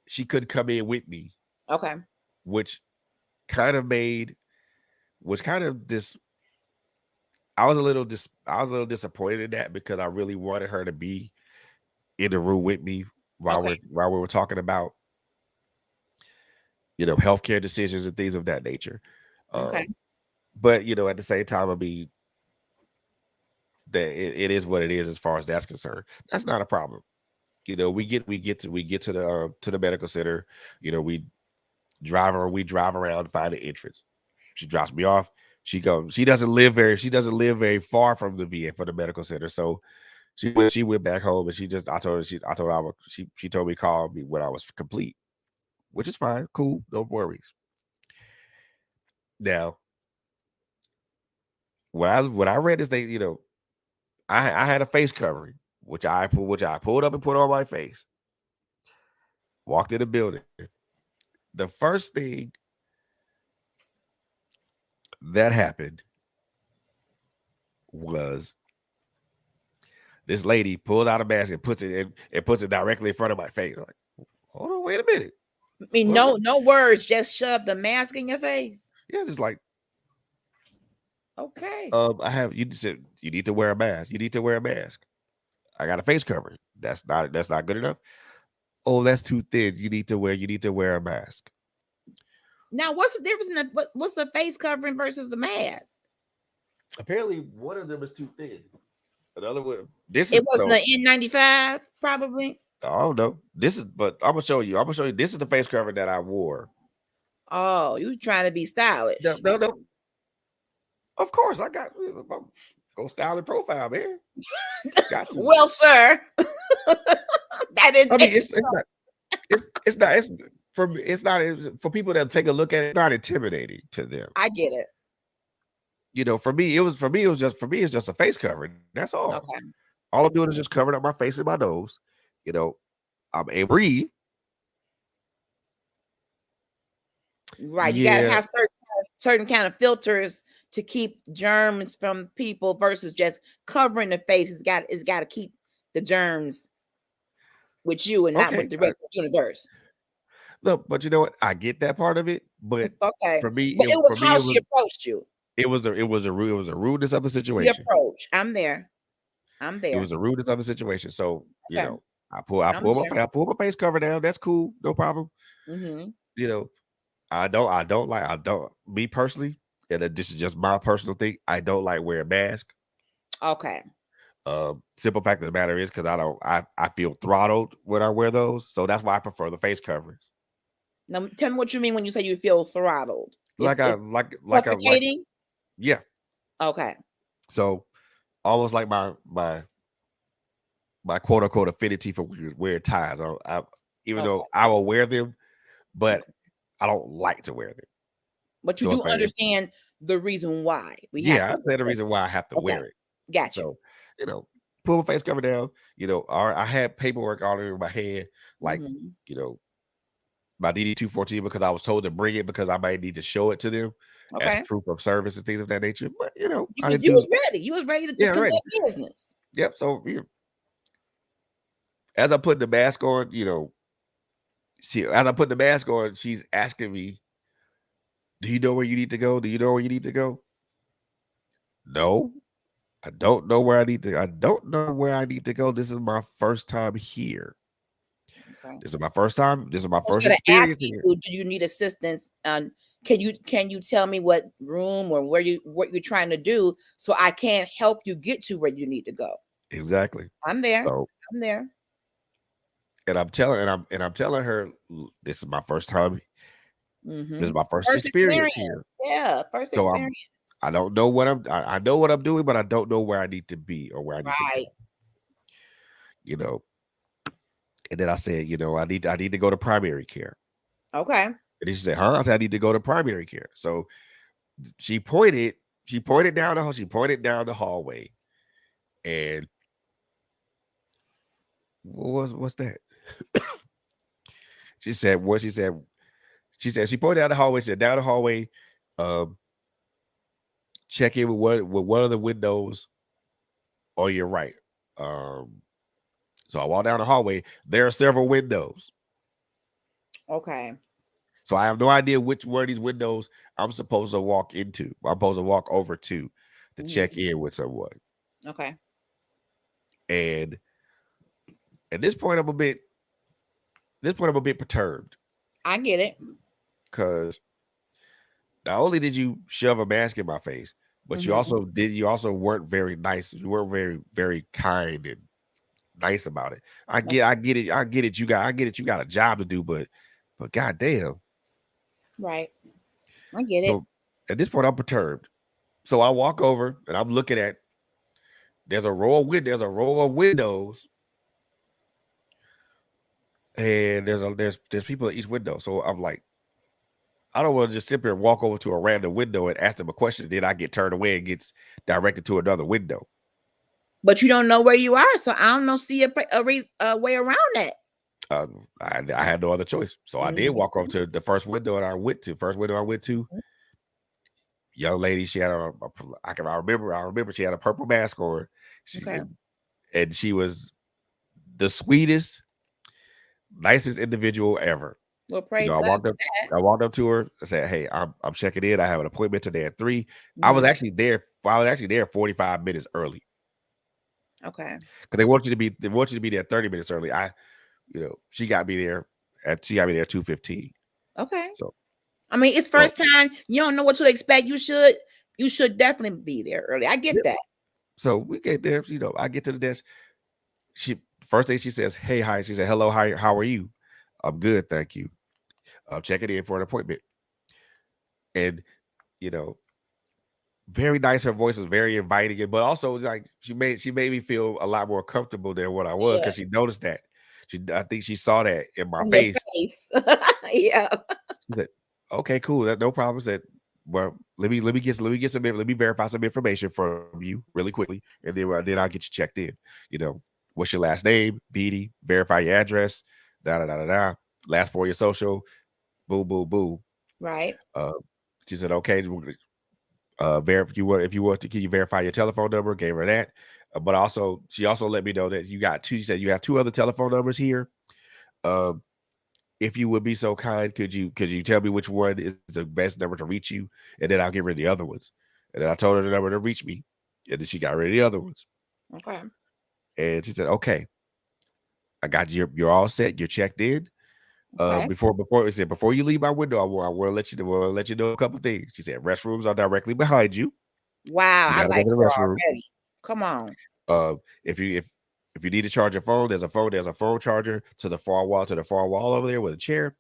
she couldn't come in with me, Okay. which kind of made which kind of dis I was a little disappointed in that because I really wanted her to be in the room with me Okay. while we were talking about healthcare decisions and things of that nature. Okay. But at the same time, I mean that it is what it is as far as that's concerned. That's not a problem. We get to the medical center. We drive around, find the entrance. She drops me off. She doesn't live very far from the VA for the medical center. So she went back home, and I told her she told me to call me when I was complete, which is fine, cool, no worries. Now, when I read this thing, I had a face covering, which I pulled up and put on my face. Walked in the building. The first thing that happened was This lady pulls out a mask and puts it in and puts it directly in front of my face. Like, hold on, wait a minute. I mean, no words, just shove the mask in your face. Yeah, just like, Okay. I have you said you need to wear a mask. You need to wear a mask. I got a face covering. That's not good enough. Oh, that's too thin. You need to wear a mask. Now, what's the difference in what's the face covering versus the mask? Apparently, one of them is too thin. Another one. This is It wasn't so. an N95, probably. I don't know. This is, but I'm gonna show you. I'm gonna show you. This is the face cover that I wore. Oh, you trying to be No, stylish. no, no. Of course, I got go style and profile, man. Got to. Well, sir, that is I mean, it's for me. It's not for people that take a look at it. It's not intimidating to them. I get it. For me, it's just a face covering. That's all. Okay. All I'm doing is just covering up my face and my nose. You know, I'm able to breathe. Right. You gotta Yeah. have certain kind of filters to keep germs from people versus just covering the face. It's got to keep the germs with you and not Okay. with the rest of the universe. Look, but you know what? I get that part of it, but Okay. for me, But it it was for me how it she was approached you. it was a rudeness of the The situation. approach. I'm there. I'm It there. was a rudeness of the situation. So Okay. I'm there. I pull my face cover down. That's cool, no problem. Mm-hmm. You know, I don't me personally, and this is just my personal thing. I don't like wearing mask. Okay. Simple fact of the matter is because I feel throttled when I wear those. So that's why I prefer the face coverings. Now tell me what you mean when you say you feel throttled. Like I It's like suffocating. yeah. Okay. So almost like my quote unquote affinity for wear ties. Even Okay. though I will wear them, but I don't like to wear them. But you So do understand the reason why we have yeah, to I wear said the them. reason why I have to Okay. wear it. Got you. So, you know, pull my face cover down. I had paperwork all over my head, like, Mm-hmm. you know, my DD-214 because I was told to bring it because I might need to show it to them as Okay. proof of service and things of that nature. But You I was didn't you do. was ready. You was ready to Yeah, right. conduct business. Yep. So as I put the mask on, as I put the mask on, she's asking me, "Do you know where you need to go? Do you know where you need to go?" No, I don't know where I need to. I don't know where I need to go. This is my first time here. Okay. This is my first time. This is my first Instead of experience asking here. you, do you need assistance? Can you tell me what room or what you're trying to do so I can help you get to where you need to go? Exactly. I'm there. So, I'm there. and I'm telling her, this is my first time. This Mm-hmm. is my first First experience experience. here. Yeah, first So experience. I don't know what I know what I'm doing, but I don't know where I need to be or where I need to Right. go. You know. And then I said, I need to go to primary care. Okay. And then she said, huh? I said, I need to go to primary care. So she pointed, she pointed down the hallway. And what's that? She said, what she said, she pointed down the hallway, said down the hallway, um, check in with one of the windows on your right. Um, so I walk down the hallway. There are several windows. Okay. So I have no idea which one of these windows I'm supposed to walk into. I'm supposed to walk over to check Mm-hmm. in with someone. Okay. And at this point I'm a bit perturbed I get it. because not only did you shove a mask in my face, but Mm-hmm. you also weren't very nice. You weren't very, very kind and nice about it. I get it. You got a job to do, but goddamn. Right. I get it. So at this point, I'm perturbed. So I walk over and I'm looking at there's a row of windows, and there's people at each window. So I'm like, I don't want to just sit there and walk over to a random window and ask them a question. Then I get turned away and gets directed to another window. But you don't know where you are, so I don't know. See a way around that. I had no other choice, so I did walk over Mhm. to the first window, and I went to young lady. She had I remember she had a purple mask on. She Okay. and she was the sweetest, nicest individual ever. Well, You know, praise God for that. I walked up to her. I said, "Hey, I'm checking in. I have an appointment today at 3." I was Mhm. actually there. I was actually there 45 minutes early Okay. because they want you to be there 30 minutes early. She got me there she got me there 2:15. Okay. So I mean, it's so first time. You don't know what to expect. You should definitely be there early. I yeah. get that. So we get there. I get to the desk. She first thing she says, "Hey, hi." She said, "Hello, hi. How are you?" "I'm good, thank you. I'm checking in for an appointment." And you know, very nice. Her voice was very inviting, but also like she made me feel a lot more comfortable than what I was Yeah. because she noticed that. I think she saw that in my On your face. face. Yeah. She said, "Okay, cool. That no problem." Said, "Well, let me verify some information from you really quickly, and then I'll get you checked in. You know, what's your last name? Beatty. Verify your address. Da da da da da. Last four your social. Boo boo boo." Right. Uh, she said, "Okay, if you want to, can you verify your telephone number?" Gave her that, but also she also let me know that you got two. She said you have two other telephone numbers here. Um, if you would be so kind, could you tell me which one is the best number to reach you, and then I'll get rid of the other ones. And then I told her the number to reach me, and then she got rid of the other ones. Okay. And she said, "Okay, I got you. You're all set. You're checked in. Okay. Before it said before you leave my window, I want to let you know a couple things." She said, "Restrooms are directly behind you. Wow. You I got to go like to the her restroom. already. Come on. Uh, if you need to charge your phone, there's a phone charger to the far wall over there with a chair."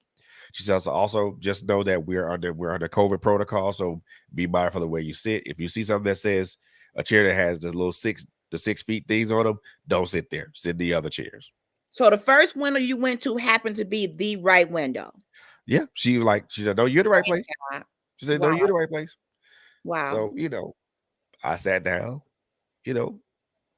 She says also just know that we're under COVID protocol, so be mindful of where you sit. If you see something that says a chair that has the little 6 feet things on them, don't sit there. Sit in the other chairs. So the first window you went to happened to be the right window. Yeah, she said, "No, you're in the right Praise place." God. She said, "No, Wow. you're in the right place." Wow. So I sat down. You know,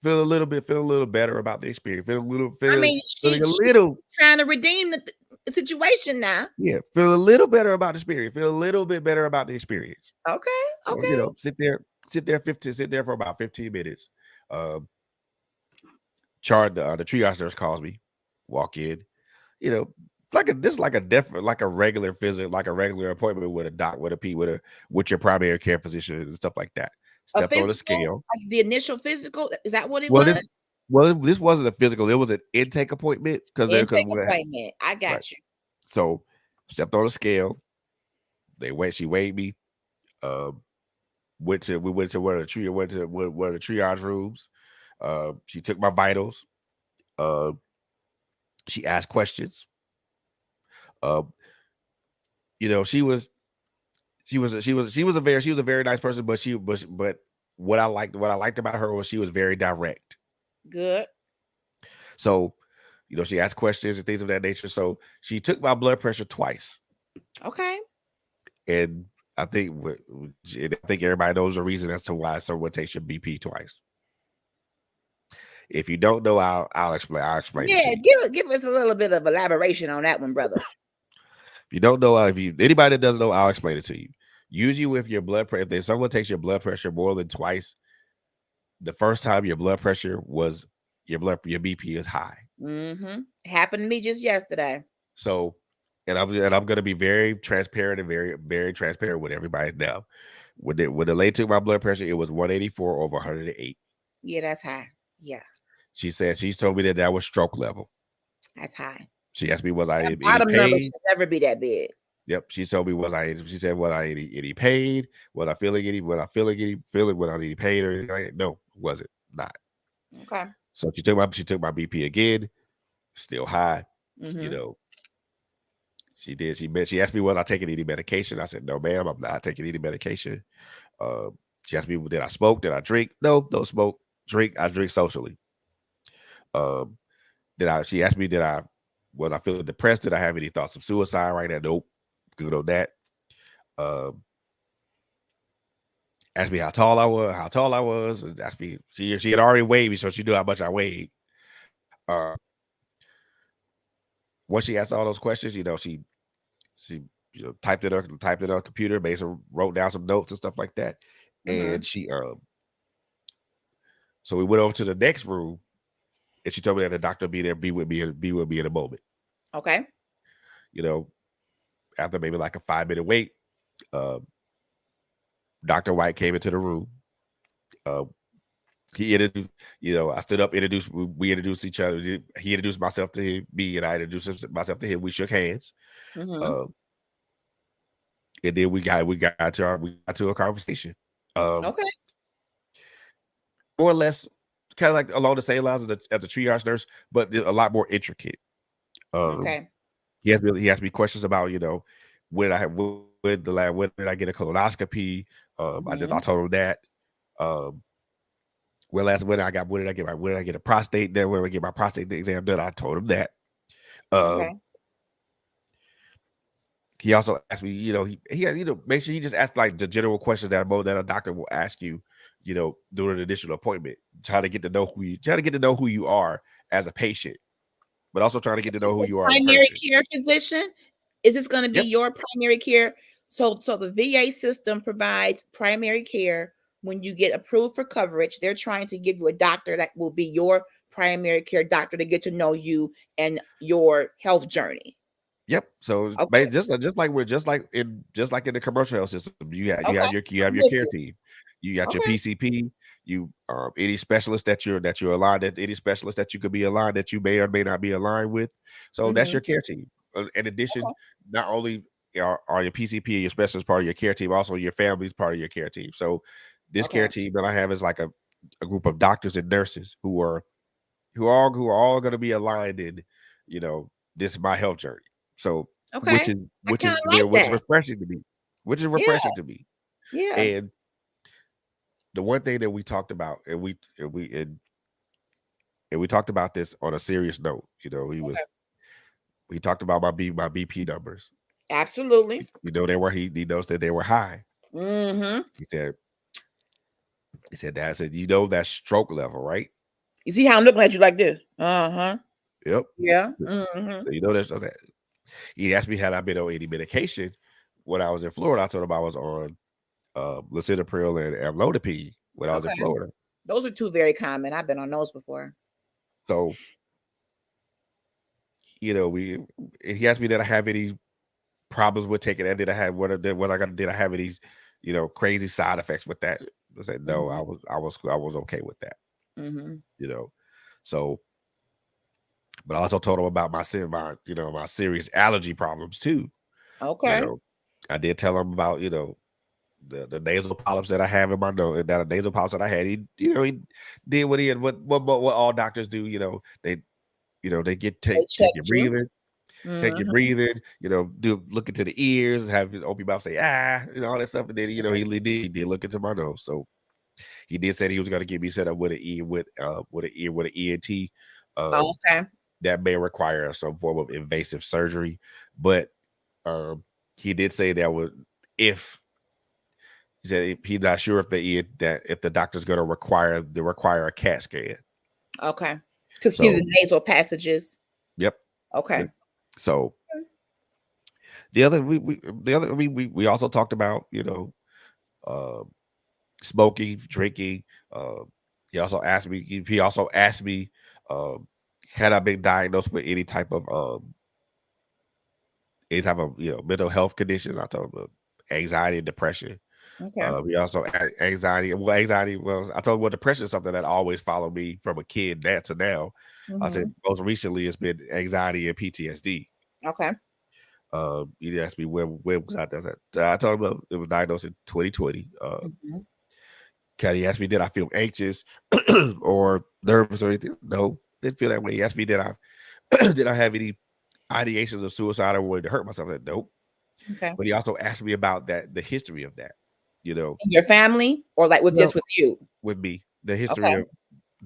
feel a little better about the experience. I mean, she Feeling a she little trying to redeem the situation now. yeah, feel a little better about the experience. Feel a little bit better about the experience. Okay. So, Okay. sit there for about 15 minutes. Um, the triage nurse calls me, walk in, you know, like a regular visit, like a regular appointment with a doc, with your primary care physician and stuff like that. A Stepped on the physical, scale. like the initial physical. Is that what it Well, was? this wasn't a physical, it was an intake appointment because Intake appointment. I right. got you. So stepped on the scale. She weighed me. Um, we went to one of the triage rooms. She took my vitals. Uh, she asked questions. Uh, she was a very nice person, but what I liked about her was she was very direct. Good. So, she asked questions and things of that nature. So she took my blood pressure twice, Okay. and I think everybody knows the reason as to why someone takes your BP twice. If you don't know, I'll explain it to Yeah. you. Give us a little bit of elaboration on that one, brother. If you don't know, if you anybody that doesn't know, I'll explain it to you. Usually, with your blood pressure, if someone takes your blood pressure more than twice, the first time your blood pressure was your BP is high. Mm-hmm. Happened to me just yesterday. So, and I'm going to be very transparent and very very transparent with everybody now. When the lady took my blood pressure, it was 184 over 108. Yeah, that's high. Yeah, She told me that was stroke level. that's high. She asked me, was I That in any bottom number pain? should never be that big. Yep. She told me, she said, was I any pain? Was I any pain or anything like that? No, wasn't not. Okay. So she took my BP again, still high. You Mm-hmm. know, she did. She asked me, was I taking any medication? I said, no, ma'am, I'm not taking any medication. She asked me, did I smoke? Did I drink? No, don't smoke. Drink. I drink socially. Um, she asked me, was I feeling depressed? Did I have any thoughts of suicide right now? Nope. Good on that. Um, asked me how tall I was. And asked me, she had already weighed me, so she knew how much I weighed. Uh, once she asked all those questions, she typed it on a computer, basically wrote down some notes and stuff like that. Mm-hmm. And so we went over to the next room. and she told me that the doctor will be there, be with me in a moment. Okay. You know, after maybe like a 5 minute wait, uh, Dr. White came into the room. Uh, he introduced, I stood up, introduced, we introduced each other. He introduced myself to him, me, and I introduced myself to him. We shook hands, Mhm. uh, and then we got to a conversation. Um, Okay. More or less, kind of like along the same lines as a triage nurse, but a lot more intricate. Um, Okay. he asked me questions about when did I get a colonoscopy? I Mhm. told him that. Um, well, as when did I get a prostate done? When did I get my prostate exam done? I told him that. Um, Okay. he also asked me, make sure he just asked like the general questions that a doctor will ask you, during an initial appointment. Try to get to know who you are as a patient, but also trying to So get to know this who a you are as a primary person. care physician? Is this gonna be Yep, your primary care? So the VA system provides primary care when you get approved for coverage. They're trying to give you a doctor that will be your primary care doctor to get to know you and your health journey. yep. So Okay. just like in the commercial health system, Okay. you have I'm your with care you. team, you got your Okay. PCP, any specialist that you're aligned at any specialist that you could be aligned that you may or may not be aligned with. So that's Mhm. your care team. In addition, Okay. not only are your PCP and your specialist part of your care team, also your family's part of your care team. So this care Okay. team that I have is like a group of doctors and nurses who are all going to be aligned in, you know, this is my health journey. So which Okay. is I which kinda is like which is that. refreshing to me, which is Yeah. refreshing to me. Yeah. And the one thing that we talked about, and we talked about this on a serious note. We talked about my BP numbers. Absolutely. He noticed that they were high. Mhm. He said Dad, said, that stroke level, right? You see how I'm looking at you like this? Uh-huh. Yep. Yeah. Mhm. So that's I said, he asked me had I been on any medication when I was in Florida. I told him I was on lisinopril and amlodipine when I was in Okay. Florida. Those are 2 very common. I've been on those before. So, we he asked me did I have any problems with taking that? Did I have what I got? Did I have any, crazy side effects with that? I said no. I Mhm. was I was I was okay with that. Mhm. You know, so but I also told him about my serious allergy problems too. You Okay. know, I did tell him about the nasal polyps that I have in my nose, that nasal polyps that I had. He did what he had, what all doctors do. They They check your checked you. breathing, take your Mhm. breathing. Do look into the ears, have his open mouth say all that stuff, and then he did look into my nose. So he did say he was going to get me set up with an ENT. Oh, Um, okay. that may require some form of invasive surgery, but um, he did say that would if he said he's not sure if the doctor's going to require a CAT scan. Okay. To see the So nasal passages. yep. Okay. Yep. So the other we the other we also talked about uh, smoking, drinking. Uh, he also asked me um, had I been diagnosed with any type of mental health conditions. I told him anxiety and depression. Okay. We also anxiety. Well, anxiety was. I told him, well, depression is something that always followed me from a kid that to now. I said Mhm. most recently it's been anxiety and PTSD. Okay. He asked me when was I? I told him it was diagnosed in 2020. Mhm. He asked me did I feel anxious or nervous or anything? No, didn't feel that way. He asked me did I did I have any ideations of suicide or wanted to hurt myself? I said nope. Okay. But he also asked me about the history of that. You know, In your family or like with no, just with you? with me, the history Okay. of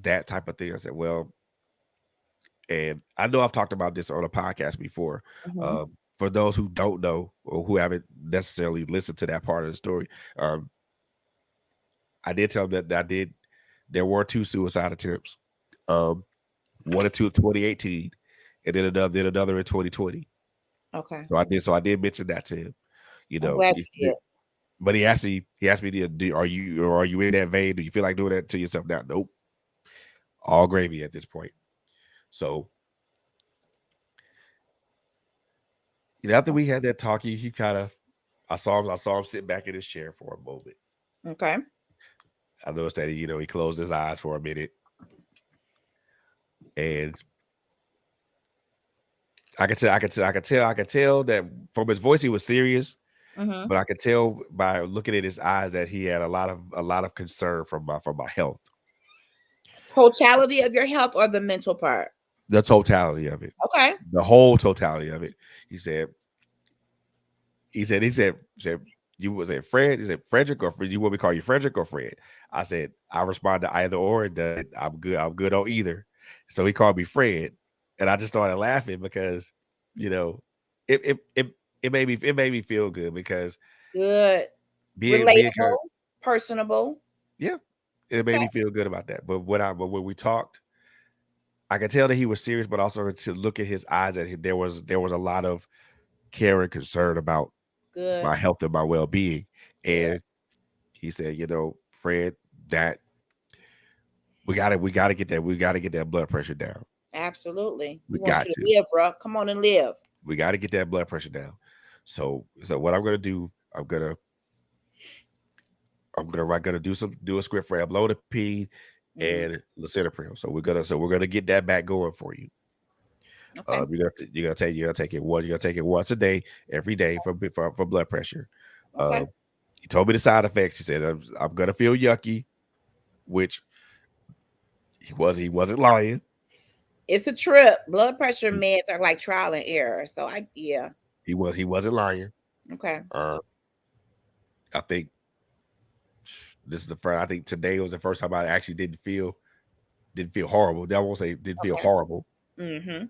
that type of thing. I said, well, and I know I've talked about this on a podcast before. Mhm. For those who don't know or who haven't necessarily listened to that part of the story, um, I did tell them that there were two suicide attempts. Um, one or two in 2018, and then another in 2020. Okay. So I did mention that to him. You I'm know, glad you did. but he asked me, are you in that vein? Do you feel like doing that to yourself now? Nope. All gravy at this point. So, after we had that talk, he kind of, I saw him sit back in his chair for a moment. Okay. I noticed that he closed his eyes for a minute, and I could tell that from his voice he was serious, Mhm. but I could tell by looking at his eyes that he had a lot of concern for my health, Totality of your health or the mental part? the totality of it, Okay. the whole totality of it. He said, he said, you was it Fred? He said Frederick or Fred? You want me to call you Frederick or Fred? I said I respond to either or. It does. I'm good. I'm good on either. So he called me Fred, and I just started laughing because you know it it it, it made me feel good because Good. being kind of, Relatable, personable. yeah, it made Okay. me feel good about that. But when we talked, I could tell that he was serious, but also to look at his eyes that there was a lot of care and concern about Good. my health and my well being. Good. And he said, Fred, that we gotta get that blood pressure down. Absolutely. We We want got you to to. live, bro. Come on and live. We gotta get that blood pressure down. So what I'm gonna do, I'm gonna do a script for amlodipine Mhm. and lisinopril. So we're gonna get that back going for you. Okay. You're gonna take it once a day, every day for blood pressure. Okay. Uh, he told me the side effects. He said I'm gonna feel yucky, which he wasn't lying. It's a trip. Blood pressure meds are like trial and error. So yeah. He wasn't lying. Okay. Uh, I think this is the first. I think today was the first time I actually didn't feel horrible. I won't say didn't feel Okay. horrible, Mm-hmm.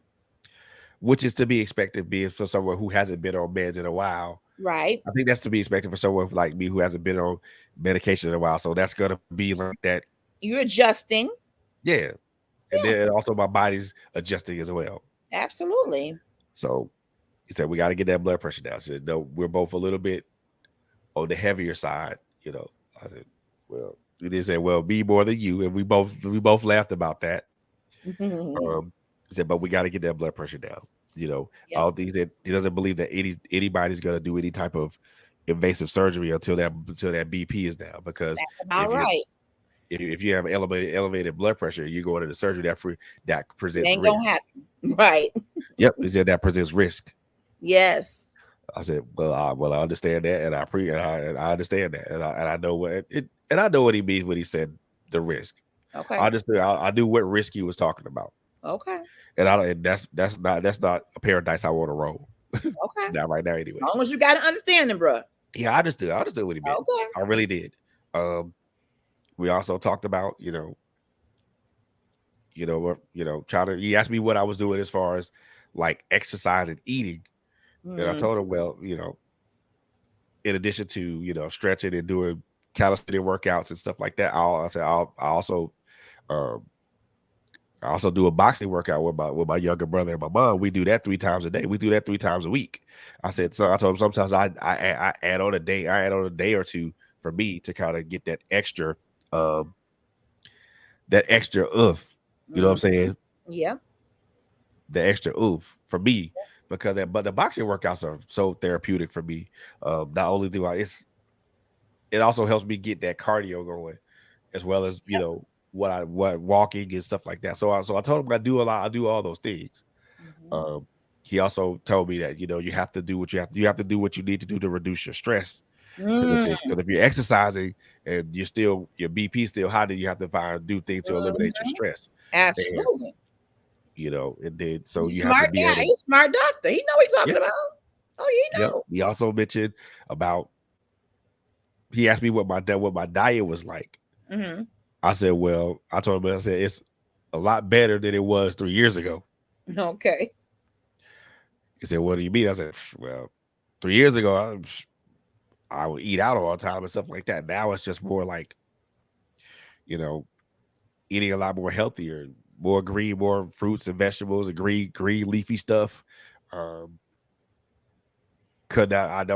which is to be expected, being for someone who hasn't been on meds in a while. Right. I think that's to be expected for someone like me who hasn't been on medication in a while. So that's gonna be like that. You're adjusting. Yeah, and Yeah. then also my body's adjusting as well. Absolutely. So he said we got to get that blood pressure down. I said no, we're both a little bit on the heavier side. You know, I said, well, he did say, well, me more than you, and we both laughed about that. Um, he said, but we got to get that blood pressure down. Yep. All these that he doesn't believe that anybody's gonna do any type of invasive surgery until that BP is down. Because That's about if you right. if you have elevated blood pressure, you go into the surgery that It presents ain't risk. gonna happen. Right. Yep, he said that presents risk. Yes. I said, well, I understand that, and I understand that, and I know and I know what he means when he said the risk. I Okay. understood. I knew what risk he was talking about, Okay. and I don't. And that's not a paradise I want to roll. Okay. Not right now, As anyway. long as you got an understanding, bro. Yeah, I understood what he meant. Okay. I really did. Um, we also talked about, trying to. He asked me what I was doing as far as like exercise and eating, and I Mm, told him, well, in addition to stretching and doing calisthenic workouts and stuff like that, um, I also do a boxing workout with my younger brother and my mom. We do that 3 times a day. We do that 3 times a week. I said so. I told him sometimes I add on a day. I add on a day or two for me to kind of get um that extra oof. You know what I'm mm. saying? Yep. The extra oof for me but the boxing workouts are so therapeutic for me. Not only do it also helps me get that cardio going as well as Yep. what walking and stuff like that. So I told him I do a lot. I do all those things. Mhm. Um, he also told me that you have to do what you have to do what you need to do to reduce your stress. Because Mm, if you're exercising and your BP still high, then you have to do things to eliminate your mhm. stress. And Absolutely. and then so He's a you have to smart be able guy. to. He's a smart doctor. He know what he's talking Yep, about. Oh, he yep. know. He also mentioned about he asked me what my diet was like. Mhm. I said, well, I told him I said it's a lot better than it was 3 years ago. Okay. He said, "What do you mean?" I said, "Well, 3 years ago, I would eat out all the time and stuff like that. Now it's just more like, you know, eating a lot more healthier, more green, more fruits and vegetables and green leafy stuff. Um, cause I try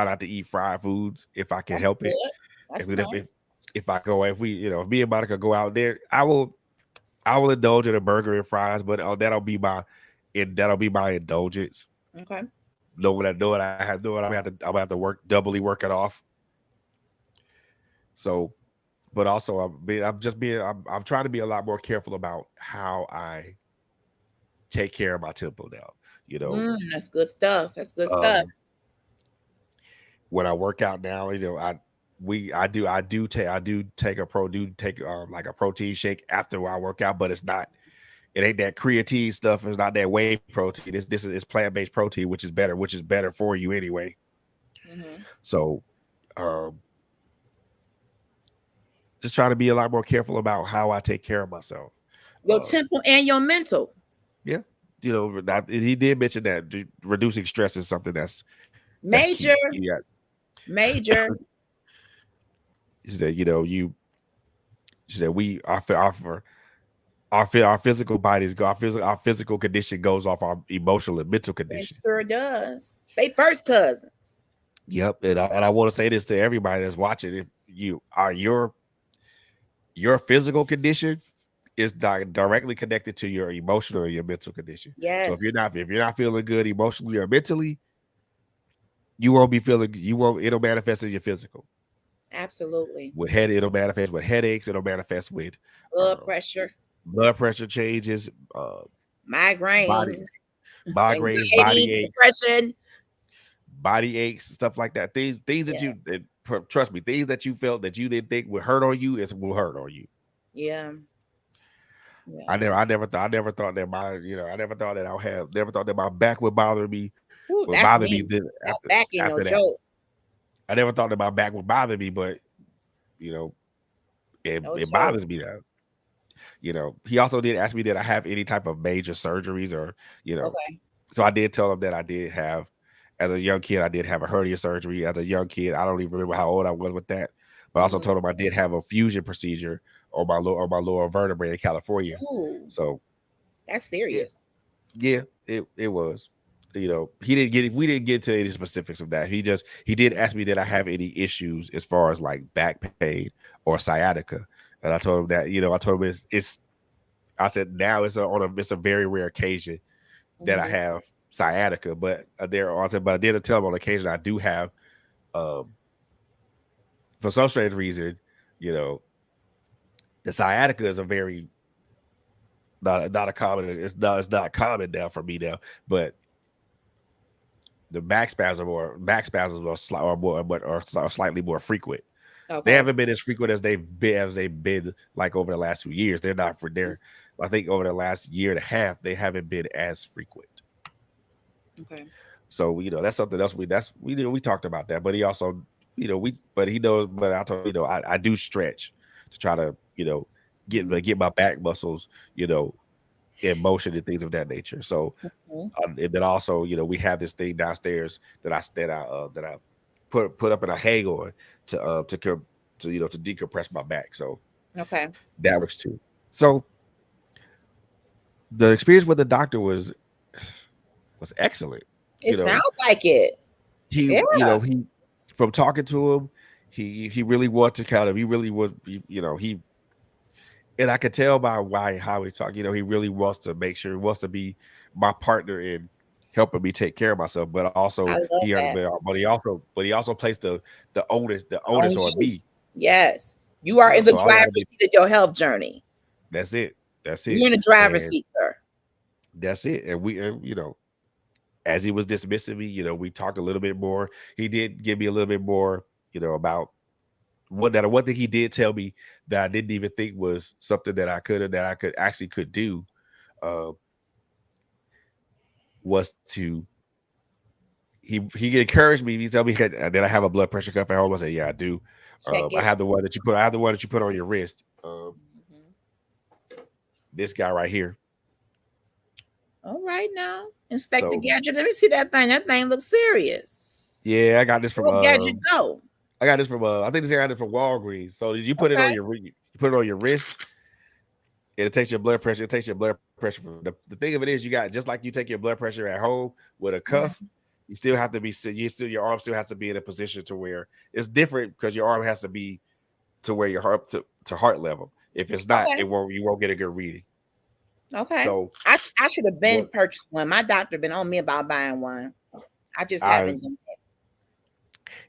not to eat fried foods if I can That's help it. good. That's If smart. if if I go if we if me and Monica go out there, I will. I will indulge in a burger and fries, but that'll be my indulgence. Okay. Knowing I have knowing I'm gonna have to work doubly work it off. So, but also I'm trying to be a lot more careful about how I take care of my temple now. You know, That's good stuff. That's good stuff. um, when I work out now, I do take like a protein shake after I work out, but it ain't that creatine stuff. It's not that whey protein. This is it's plant based protein, which is better for you anyway. Hmm. So, um, just trying to be a lot more careful about how I take care of myself. Your Um, temple and your mental. yeah, he did mention that reducing stress is something that's Major, key. Yeah, major. he said she said we our physical bodies go our physical condition goes off our emotional and mental It condition. sure does. They first cousins. Yep, and I want to say this to everybody that's watching: if you are your physical condition is directly connected to your emotional or your mental condition. So Yes, if you're not feeling good emotionally or mentally, you won't it'll manifest in your physical. absolutely. It'll manifest with headaches. It'll manifest with Blood uh, pressure, blood pressure changes, body migraines, migraines, anxiety, depression. body aches, stuff like that. Things Yeah, trust me, things that you felt that you didn't think would hurt on you is will hurt on you. yeah, yeah. I never thought that I never thought that never thought that my back Ooh, would that's bother me me. then That back ain't no after that. joke. I never thought that my back would bother me, but you know, No it joke. bothers me now. He also did ask me did I have any type of major surgeries or, you know, Okay. so I did tell him that I did have as a young kid, I did have a hernia surgery as a young kid. I don't even remember how old I was with that, but I also Hmm. told him I did have a fusion procedure on my lower vertebrae in California. Ooh, So that's yeah, serious. yeah, it was. He didn't get we didn't get to any specifics of that. He did ask me did I have any issues as far as like back pain or sciatica, and I told him that I told him it's I said now it's a very rare occasion that I Hmm. have sciatica, but I said but I did tell him on occasion I do have um for some strange reason, you know, the sciatica is a very not a common it's not common now for me now, but the back spasms are slightly more frequent. They Okay. haven't been as frequent as they've been like over the last 2 years. They're not for there. I think over the last year and a half, they haven't been as frequent. Okay. So that's something else we talked about that. But he also we but he knows. But I told him I do stretch to try to Hmm. get my back muscles in motion and things of that nature. So Hmm. and then also, we have this thing downstairs that I put up in a hang on to decompress my back. So Okay. that works too. So the experience with the doctor was excellent. It You sounds know, like it. he Yeah. he from talking to him, he really wanted to kind of he really was he and I could tell by why how he talked. He really wants to make sure he wants to be my partner in helping me take care of myself. But I also love that. but he also placed the On onus on you. me. Yes. You are in the So all I gotta driver's do seat of your health journey. that's it. That's You're it. in the driver's And seat, sir. that's it. And as he was dismissing me, we talked a little bit more. He did give me a little bit more, about one thing he did tell me that I didn't even think was something that I could actually could do uh, was to he encouraged me. He told me that I have a blood pressure cuff at home. I said, yeah, I do. Check it. I have the one that you put on your wrist. Mhm. This guy right here. All right now. Inspector So Gadget. Let me see that thing. That thing looks serious. yeah, I got this from Where Gadget go? I think this guy got it from Walgreens. So you put it on Okay. you put it on your wrist. It takes your blood pressure. It takes your blood pressure. The thing of it is, you got just like you take your blood pressure at home with a cuff. Mhm. You still have to be. Your arm still has to be in a position to where it's different because your arm has to be to where your heart to heart level. If it's not, Okay. it won't you won't get a good reading. Okay. So I should have been what purchased one. My doctor been on me about buying one. I just I haven't done it.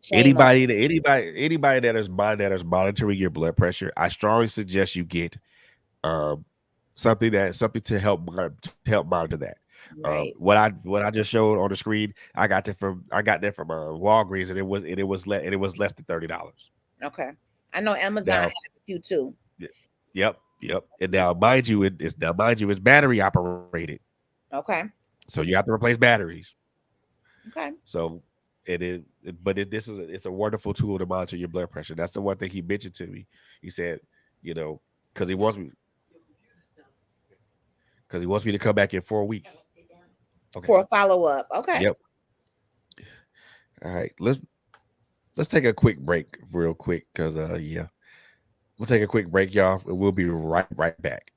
Shame on anybody that is monitoring your blood pressure, I strongly suggest you get um something to help monitor that. me. Right. What I just showed on the screen, I got that from Walgreens, and it was less than $30. Okay. I know Amazon has Now, a few too. y- yep. And now, mind you, it's battery operated, Okay. so you have to replace batteries. Okay. So this is it's a wonderful tool to monitor your blood pressure. That's the one thing he mentioned to me. He said, you know, because he wants me to come back in 4 weeks. Okay. For a follow up. Okay. Yep. All right. Let's take a quick break real quick because yeah. We'll take a quick break, y'all, and we'll be right back.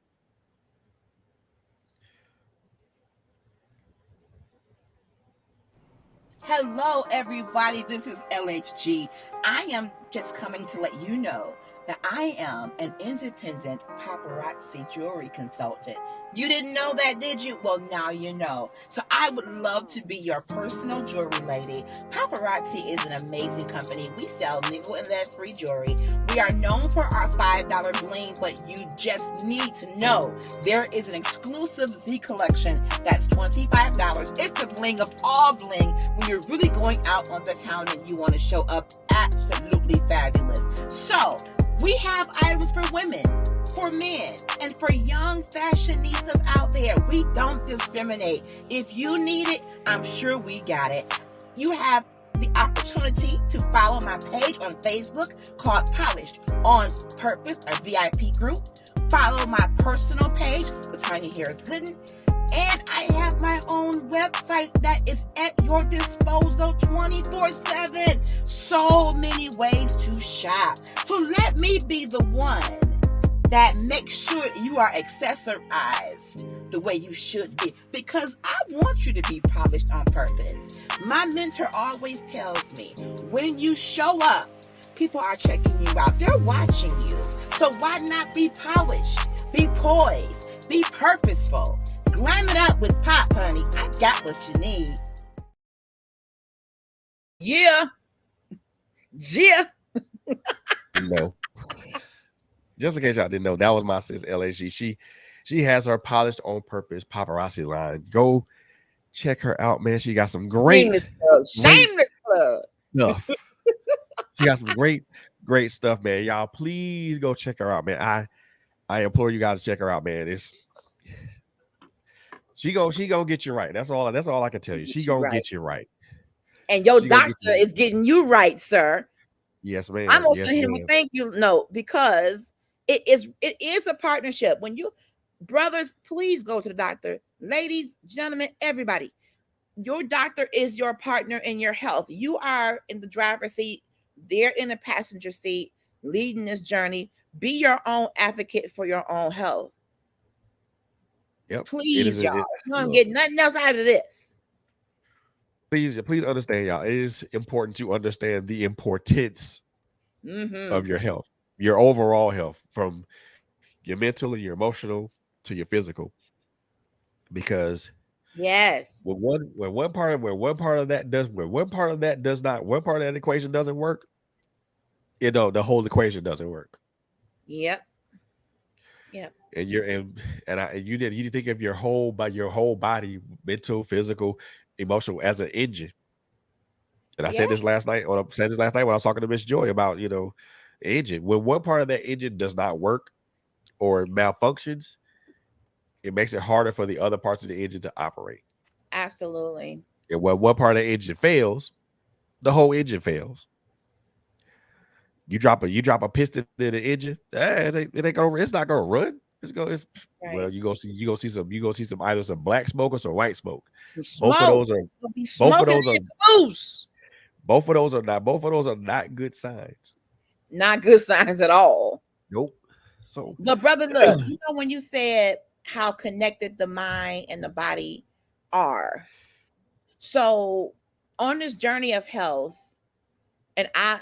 Hello, everybody. This is LHG. I am just coming to let you know that I am an independent paparazzi jewelry consultant. You didn't know that, did you? Well, now you know. So I would love to be your personal jewelry lady. Paparazzi is an amazing company. We sell nickel and lead free jewelry. We are known for our $5 bling, but you just need to know there is an exclusive Z collection that's $25. It's the bling of all bling when you're really going out on the town and you want to show up absolutely fabulous. So, we have items for women, for men, and for young fashionistas out there. We don't discriminate. If you need it, I'm sure we got it. You have the opportunity to follow my page on Facebook called Polished on Purpose, a VIP group. Follow my personal page, Latanya Harris Gooden. And I have my own website that is at your disposal 24/7. So many ways to shop. So let me be the one that makes sure you are accessorized the way you should be. Because I want you to be polished on purpose. My mentor always tells me, when you show up, people are checking you out. They're watching you. So why not be polished? Be poised. Be purposeful. Glam it up with pop, honey. I got what you need. Yeah. Yeah. No. Just in case y'all didn't know, that was my sis LAG. She has her polished on purpose paparazzi line. Go check her out, man. She got some Shameless plug. great Shameless plug. stuff. She got some great stuff, man. Y'all, please go check her out, man. I implore you guys to check her out, man. It's she gonna get you right. That's all I can tell you. She You gonna right. get you right. And your She gonna get doctor you. is getting you right, sir. Yes, I'm ma'am. gonna Yes, send him a ma'am. thank you note because it is a partnership. When you brothers, please go to the doctor. Ladies, gentlemen, everybody. Your doctor is your partner in your health. You are in the driver's seat, they're in the passenger seat, leading this journey. Be your own advocate for your own health. Yep. It is. Please, y'all. You don't Look, get nothing else out of this. please understand, y'all. It is important to understand the importance Mm-hmm. of your health, your overall health, from your mental and your emotional to your physical. Because Yes. when one part of that equation doesn't work, the whole equation doesn't work. Yep. Yep. And you think of your whole body, mental, physical, emotional, as an engine. And I Yeah. said this last night. When I said this last night when I was talking to Miss Joy about engine. When one part of that engine does not work or malfunctions, it makes it harder for the other parts of the engine to operate. Absolutely. And when one part of the engine fails, the whole engine fails. You drop a piston in the engine, it's not gonna run. Right. You gonna see some either some black smoke or some white smoke. Some Both of smoke. those are You'll be both of smoking those are in your caboose. both of those are not good signs. Not good signs at all. Nope. So But brother, look, when you said how connected the mind and the body are. So on this journey of health, and I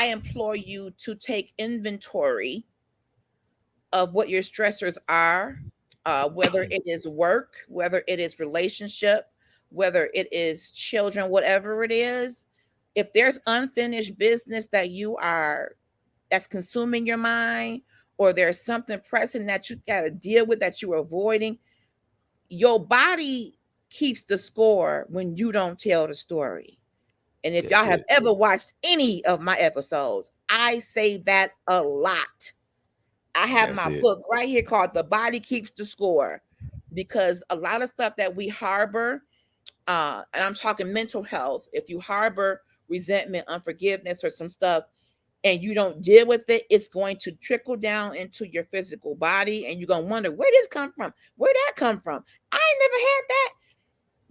implore you to take inventory of what your stressors are, whether it is work, whether it is relationship, whether it is children, whatever it is. If there's unfinished business that's consuming your mind, or there's something pressing that you got to deal with that you're avoiding, your body keeps the score when you don't tell the story. And if y'all That's have it. ever watched any of my episodes, I say that a lot. I have That's my it. book right here called The Body Keeps the Score, because a lot of stuff that we harbor, and I'm talking mental health, if you harbor resentment, unforgiveness, or some stuff, and you don't deal with it, it's going to trickle down into your physical body, and you're going to wonder, where did this come from? Where did that come from? I ain't never had that.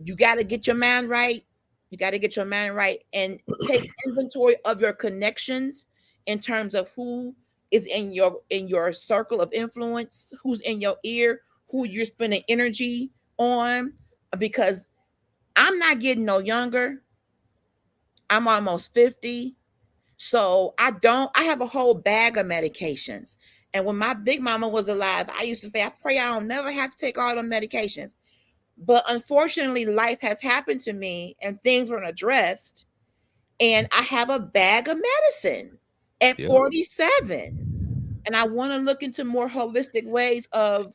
You got to get your mind right. You got to get your mind right and take inventory of your connections in terms of who is in your circle of influence, who's in your ear, who you're spending energy on, because I'm not getting no younger. I'm almost 50. So I have a whole bag of medications. And when my big mama was alive, I used to say, I pray I don't never have to take all the medications. But unfortunately, life has happened to me and things weren't addressed. And I have a bag of medicine at Yep. 47. And I want to look into more holistic ways of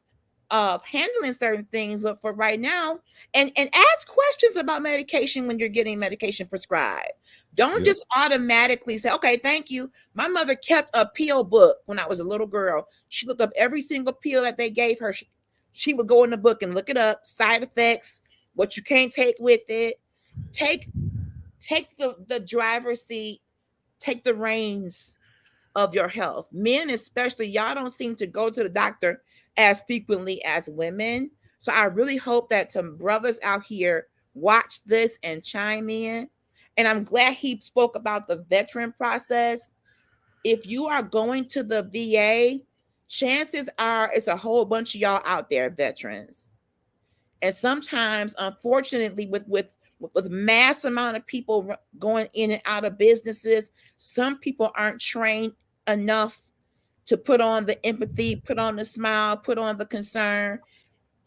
handling certain things. But for right now, and ask questions about medication when you're getting medication prescribed. Don't Yep. just automatically say, okay, thank you. My mother kept a pill book when I was a little girl. She looked up every single pill that they gave her. She would go in the book and look it up, side effects, what you can't take with it. Take take the driver's seat, take the reins of your health. Men, especially, y'all don't seem to go to the doctor as frequently as women. So I really hope that some brothers out here watch this and chime in. And I'm glad he spoke about the veteran process. If you are going to the VA, chances are it's a whole bunch of y'all out there, veterans. And sometimes, unfortunately, with mass amount of people going in and out of businesses, some people aren't trained enough to put on the empathy, put on the smile, put on the concern,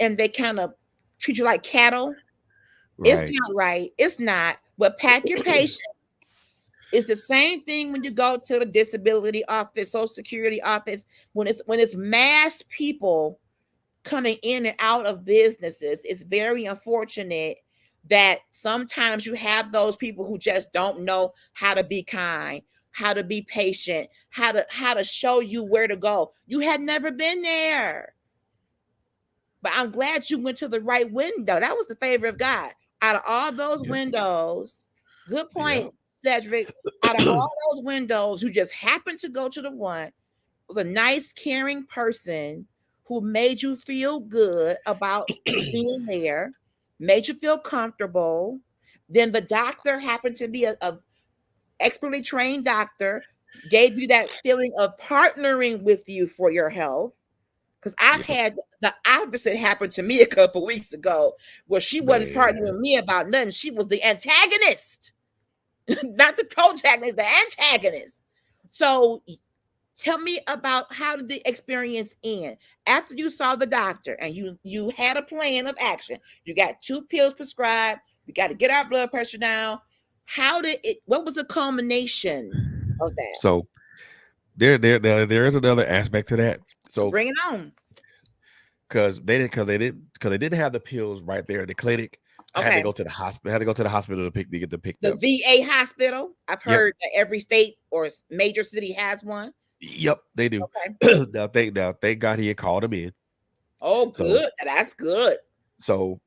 and they kind of treat you like cattle. It's Right. not right. It's not. But pack your patience. It's the same thing when you go to the disability office, social security office, when it's mass people coming in and out of businesses. It's very unfortunate that sometimes you have those people who just don't know how to be kind, how to be patient, how to show you where to go. You had never been there. But I'm glad you went to the right window. That was the favor of God. Out of all those Yep. windows, good Yep. point, Cedric. Out of all those windows, you just happened to go to the one with a nice, caring person who made you feel good about you being there, made you feel comfortable. Then the doctor happened to be a expertly trained doctor, gave you that feeling of partnering with you for your health. Because I've Yep. had the opposite happen to me a couple weeks ago, where she wasn't partnering Man. with me about nothing. She was the antagonist, not the protagonist, the antagonist. So tell me about, how did the experience end after you saw the doctor and you had a plan of action. You got 2 pills prescribed. We got to get our blood pressure down. How did it? What was the culmination of that? So there is another aspect to that. So Bring it on. because they didn't have the pills right there in the clinic. I had to Okay. go to the hospital. I had to go to the hospital to get them picked The up. VA hospital. I've Yep. heard that every state or major city has one. Yep, they do. Okay. Now thank God he had called him in. Oh, So good. That's good. so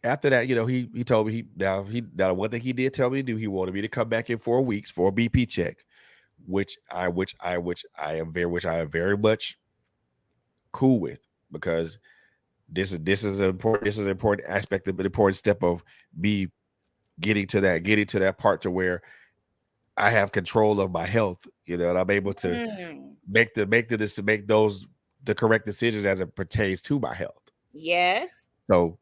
after that, he told me now one thing he did tell me to do, he wanted me to come back in 4 weeks for a BP check, which I am very much cool with, because this is an important aspect of an important step of me getting to that part to where I have control of my health, and I'm able to Mm, make those the correct decisions as it pertains to my health. yes. So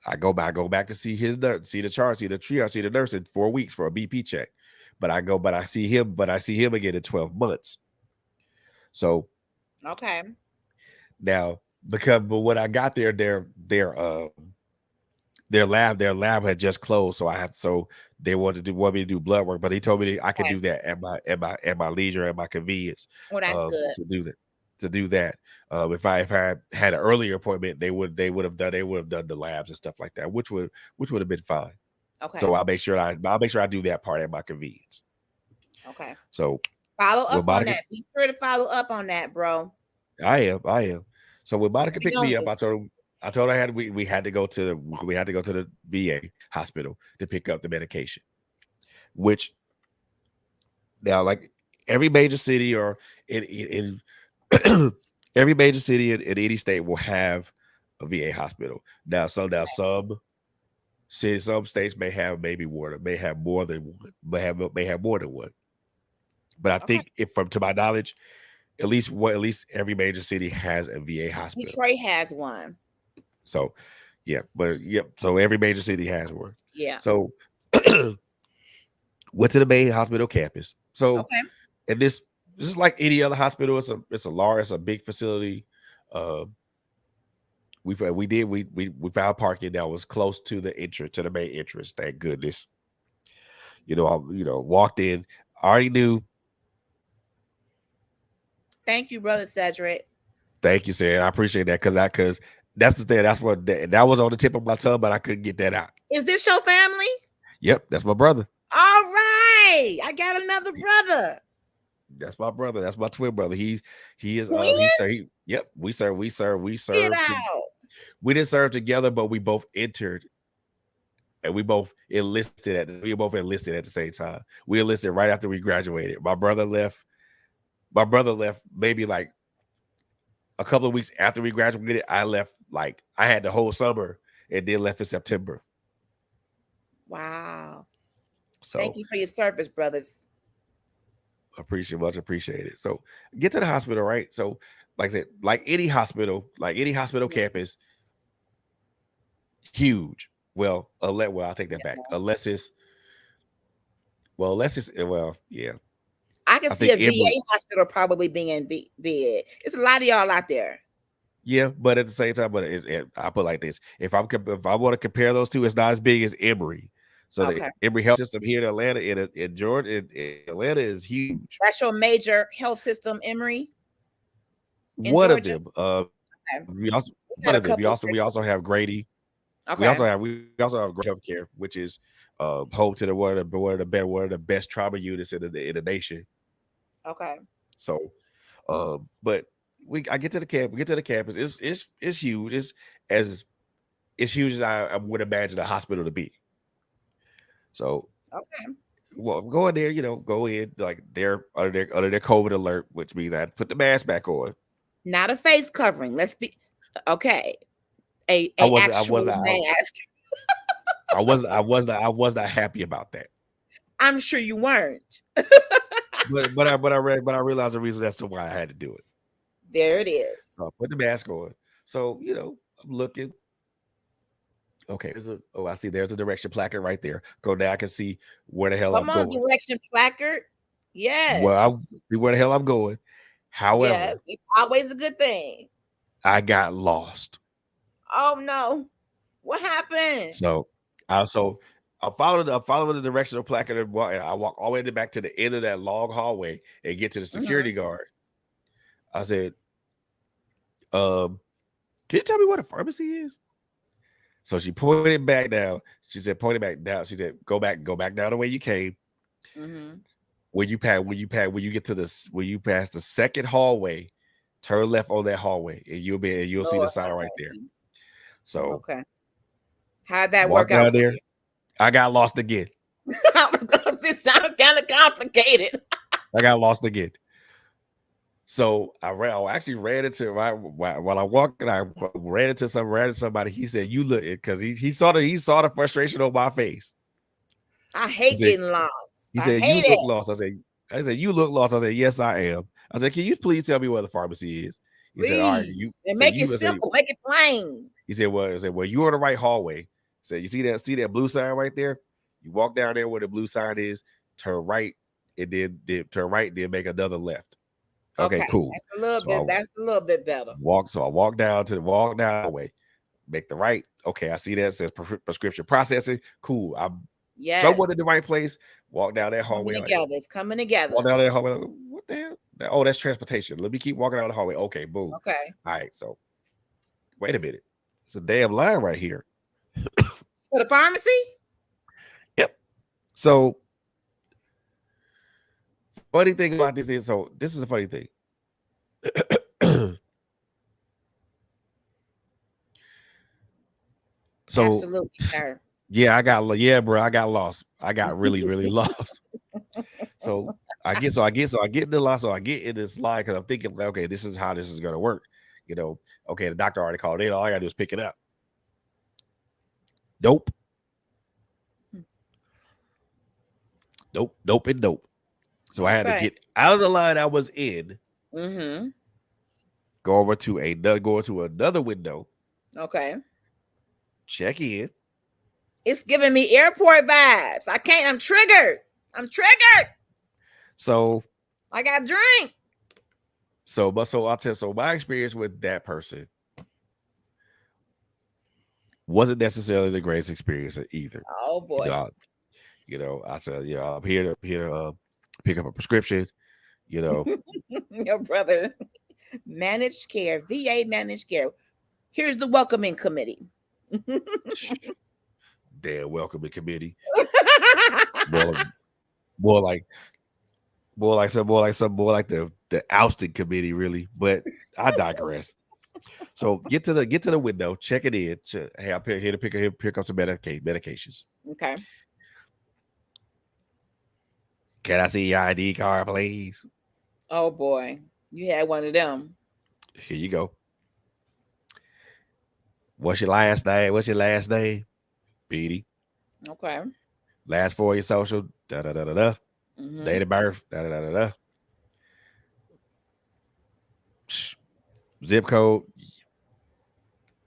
I go back to see his nurse, see the chart, see the triage, see the nurse in 4 weeks for a BP check. But I see him again in 12 months. So Okay. now because but when I got there, their lab had just closed, so I had so they want me to do blood work, but he told me that I could Okay. do that at my leisure, at my convenience, Well, that's good. to do that. To do that, if I had an earlier appointment, they would have done the labs and stuff like that, which would have been fine. So Okay. I'll make sure I do that part at my convenience. Okay. So Follow when up on Monica, that. Be sure to follow up on that, bro. I am. So when Monica We picked gonna me up, need you. I told her we had to go to the VA hospital to pick up the medication. Which now, like every major city or in every major city in any state will have a VA hospital. Some states may have maybe one, or may have more than one, may have more than one. But I Okay. think, if from to my knowledge, at least every major city has a VA hospital. Detroit has one. So yeah, but yep. So every major city has one. Yeah. So went to the main hospital campus. So Okay. and this is like any other hospital. It's a big facility. Uh, we found parking that was close to the entrance, to the main entrance. Thank goodness. I walked in. I already knew. Thank you, brother Cedric. Thank you, Sam. I appreciate that because that's the thing. That's what that was on the tip of my tongue, but I couldn't get that out. Is this your family? Yep, that's my brother. All right. I got another brother. That's my brother. That's my twin brother. He is Twin? yep. We Get served. out. We didn't serve together, but we both entered and we both enlisted at the same time. We enlisted right after we graduated. My brother left maybe like a couple of weeks after we graduated. I left, like I had the whole summer and then left in September. Wow. Thank So you for your service, brothers. much appreciated. So get to the hospital, right? So like I said, like any hospital Mhm. campus, huge. I'll take that back. Yeah. Yeah. I can I see a think Emory, VA hospital probably being big. It's a lot of y'all out there. yeah, but at the same time, I put it like this: if I want to compare those two, it's not as big as Emory. So the Okay. Emory Health System here in Atlanta, in Georgia, in Atlanta is huge. That's your major health system, Emory, in One of Georgia? them, Okay. we also We one got a of them. We couple. also we also have Grady. Okay. We also have Grady Healthcare, which is home to the one of the best trauma units in the nation. Okay. So, but I get to the camp. We get to the campus. It's huge. As it's huge as I would imagine a hospital to be. So, Okay. well, go in there. Go in like they're under their COVID alert, which means I had to put the mask back on. Not a face covering. Let's be okay. I A wasn't. I was actual not. mask. I was not happy about that. I'm sure you weren't. But I realized the reason as to why I had to do it. There it is. So I put the mask on. So I'm looking. Okay, I see there's a direction placard right there. Go down, I can see where the hell Come I'm on, going. direction placard. Well, I Yes. see where the hell I'm going. Yes. However, It's always a good thing. I got lost. Oh no. What happened? So I followed the directional placard and I walk all the way back to the end of that long hallway and get to the Hmm. security guard. I said, can you tell me what a pharmacy is? So she pointed back down. She said, pointed back down. She said, go back down the way you came. Hmm. When you get to when you pass the second hallway, turn left on that hallway, and you'll see the Lord sign have right there. mercy. So Okay. How'd that walk work out down for there. you? I got lost again. I was gonna say sound kind of complicated. I got lost again. So I actually ran into while I walked, and I ran into somebody. He said, "You look," because he saw the frustration on my face. I He hate said, getting lost. he I said, "You hate look it. lost." I said, "You look lost." I said, "Yes, I am." I said, "Can you please tell me where the pharmacy is?" He said, "All right." Please. And make it simple. Make it plain. He said, "Well, you're on the right hallway." He said, "You see that blue sign right there? You walk down there where the blue sign is, turn right, and then turn right, then make another left." Okay, Okay, cool. that's a little So I bit. That's a little bit better. walk down to the walk down the hallway, make the right. Okay, I see that it says prescription processing. Cool. I'm somewhat in Yes, the right place. Walk down that coming hallway. Like together. It's coming walk together. down that hallway. Like, what the hell? Oh, that's transportation. Let me keep walking down the hallway. Okay, boom. Okay. All right. So wait a minute. It's a damn line right here. For the pharmacy? Yep. So funny thing about this is, so this is a funny thing. So Absolutely, sir. yeah, yeah, bro, I got lost. I got really, really lost. So I get in the line. So I get in this line because I'm thinking, like, okay, this is how this is gonna work. You know, okay, the doctor already called in. All I gotta do is pick it up. Nope, nope, and nope. So I had to Okay. get out of the line I was in, Mm-hmm. go to another window, Okay. check in. It's giving me airport vibes. I can't. I'm triggered. I'm triggered. So I got drink. so I'll tell. So my experience with that person wasn't necessarily the greatest experience either. Oh You boy. know, I said, I'm here to pick up a prescription. You know, Your brother. Managed care. VA managed care. Here's the welcoming committee. damn welcoming committee. More, more like more like the ousting committee, really. But I digress. So get to the window, check it in. Hey, I'm here to pick up some medications. Okay. Can I see your ID card, please? Oh boy. You had one of them. Here you go. What's your last name? What's your last name? Petey. Okay. Last four of your social. Da da da da da. Mm-hmm. Date of birth. Da da da da da. Zip code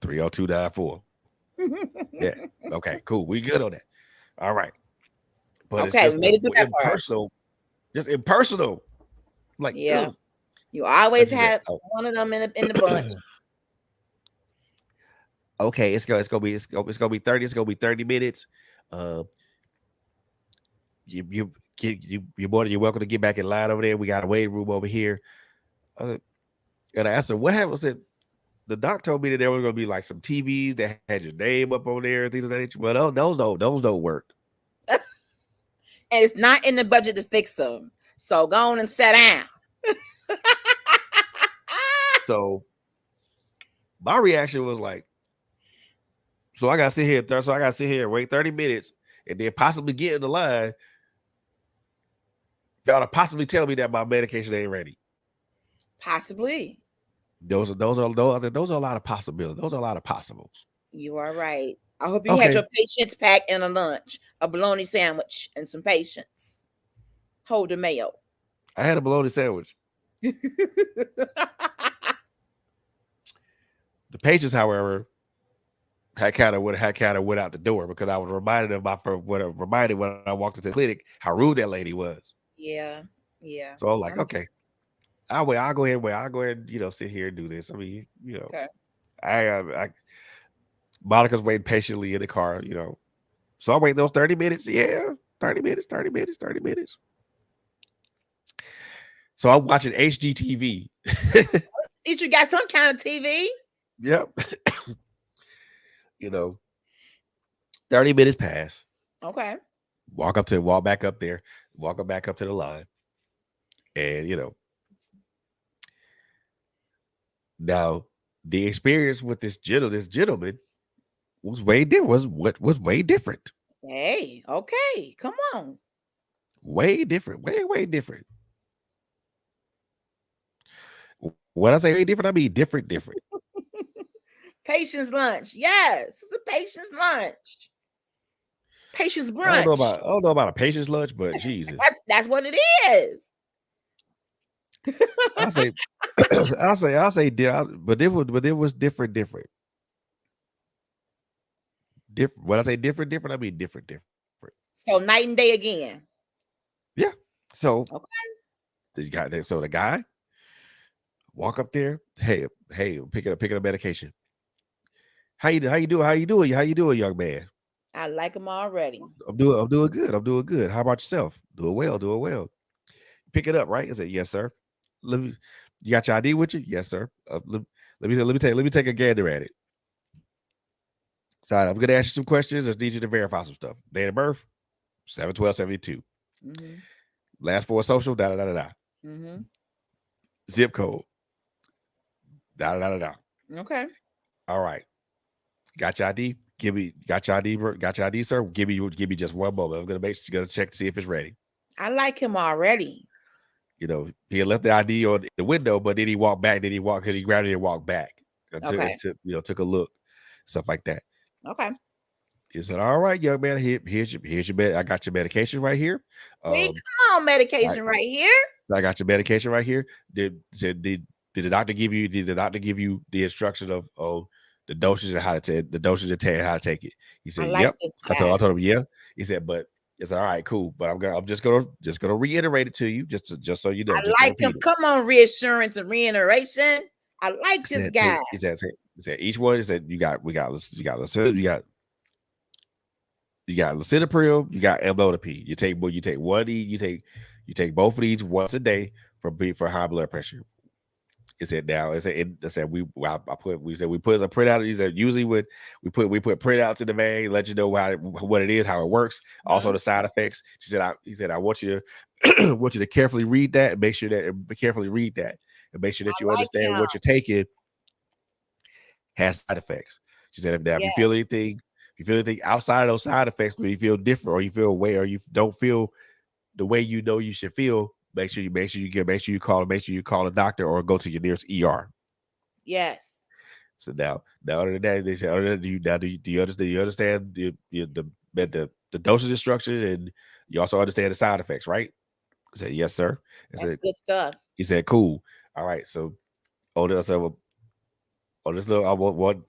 30294. Yeah. Okay, cool. We good on that. All right. But it's Okay, we just made the it through that part. just impersonal. Like, Yeah. ugh. You Like always you said, had oh, one of them in the bunch. okay, it's gonna be 30, it's gonna be 30 minutes. Uh you're more than you're welcome to get back in line over there. We got a waiting room over here. Uh, and I asked her, what happened? I said, the doc told me that there was gonna be like some TVs that had your name up on there and things of that nature. But those don't work. And it's not in the budget to fix them. So go on and sit down. So my reaction was like, so I gotta sit here, and wait 30 minutes and then possibly get in the line. Y'all to possibly tell me that my medication ain't ready. Possibly. Those are a lot of possibilities. Those are a lot of possibles. You are right. I hope you had Okay. your patience pack and a lunch, a bologna sandwich, and some patience. Hold the mayo. I had a bologna sandwich. The patients, however, had kind of went out the door because I was reminded of reminded when I walked into the clinic how rude that lady was. Yeah. Yeah. So I'm like, I'm okay, I'll wait. I'll go ahead and wait. I'll go ahead and sit here and do this. I mean, okay. I Monica's waiting patiently in the car. So I wait those 30 minutes. Yeah, 30 minutes, 30 minutes, 30 minutes. So I'm watching HGTV. At least you got some kind of TV. Yep. 30 minutes pass. Okay. Walk back up there, back up to the line. And now the experience with this gentleman was way different. Was way different. Hey, okay. Come on. Way different. Way different. When I say way different, I mean different. Patience lunch. Yes. It's a patience lunch. Patience I don't know brunch. about a patient's lunch, but Jesus. That's what it is. I'll say but it was different. Different. When I say different, I mean different. So night and day again. Yeah. So Okay. the guy Walk up there. Hey, picking up medication. How you doing, young man? I like him already. I'm doing good. I'm doing good. How about yourself? Doing well, doing well. Pick it up, right? I said, yes, sir. Let me. You got your ID with you? Yes, sir. Let me take a gander at it. So I'm gonna ask you some questions. I just need you to verify some stuff. Date of birth, 7/12/72. Mm-hmm. Last four social, da da da da da. Mm-hmm. Zip code, da da da da da. Okay. All right. Got your ID? Got your ID, sir? Give me just one moment. I'm gonna check to see if it's ready. I like him already. He had left the ID on the window, but then he walked back. He grabbed it and walked back. Okay. Took a look, stuff like that. Okay. He said, "All right, young man, here's your med. I got your medication right here. See, Um, come on, I, medication right here. I got your medication right here. Did the doctor give you? Did the doctor give you the instruction of the dosage and how to take the dosage and how to take it?" He I said, like "Yep." this I told guy. I told him, "Yeah." He said, "But." It's all right, cool. But I'm just gonna reiterate it to you, just so you know, just I to like him. repeat it. Come on, reassurance and reiteration. I like He this said, guy. he said each one. He said you got lisinopril, you got amlodipine. You take one of these, you take both of these once a day for high blood pressure. It said now. It said we said we put a printout. He said usually we put printouts in the bag, let you know what it is, how it works, also Mhm. the side effects. He said I want you to want you to carefully read that and make sure that you I like understand him. what you're taking has side effects. She said, if you feel Yes. anything, if you feel anything outside of those side effects, where you feel different or you feel away or you don't feel the way you know you should feel, make sure you call a doctor or go to your nearest ER. Yes. So now other than that, they say, other than do you understand? You understand the dosage instructions, and you also understand the side effects, right? I said, yes, sir. I That's said, good stuff. he said, cool. All right. So this little, I want one.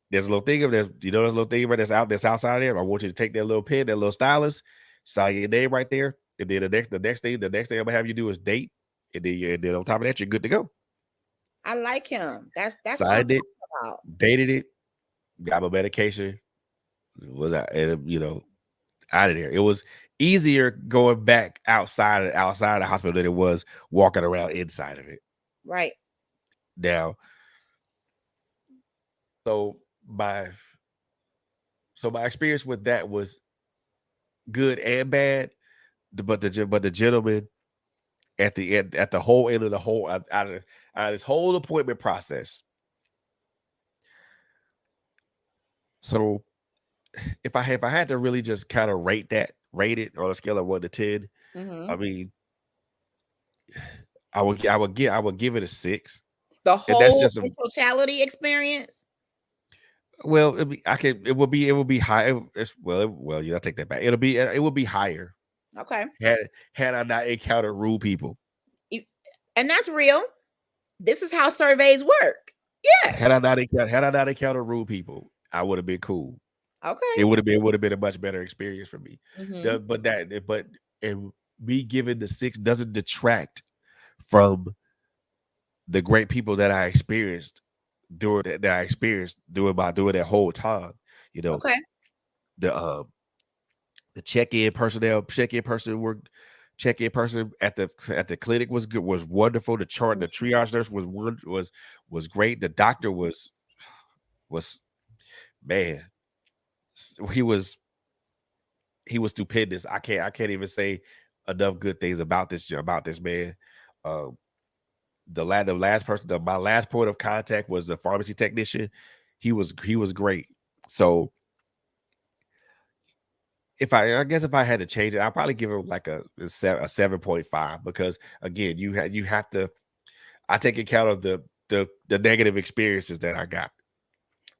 There's a little thing of there's there's a little thing right that's outside of there. I want you to take that little pen, that little stylus, sign your name right there, and then the next thing I'm gonna have you do is date, and then on top of that, you're good to go. I like him. That's what I'm Signed it, talking about. dated it, got my medication, was out, and out of there. It was easier going back outside of the hospital than it was walking around inside of it. Right. Now, so my my experience with that was good and bad. But the gentleman at the end, at the whole end of the whole out of this whole appointment process. So if I had to really just kind of rate it on a scale of 1 to 10, I Hmm. mean, I would give it a 6, The and that's whole just in totality experience. it would be high. I take that back. It would be higher Okay. had I not encountered rude people. You- And that's real. This is how surveys work. Had I Yes. not encountered rude people, I would have been cool. Okay. It would have been a much better experience for me. Hmm. The but that but and me giving the 6 doesn't detract from the great people that I experienced during that whole time. You know, Okay. the um the check-in person at the clinic was good, was wonderful. The triage nurse was great. The doctor was man, he was stupendous. I can't even say enough good things about this man. Um, the last person, my last point of contact was the pharmacy technician. He was great. So I guess if I had to change it, I'd probably give him like a 7.5, because again, you have to. I take account of the negative experiences that I got.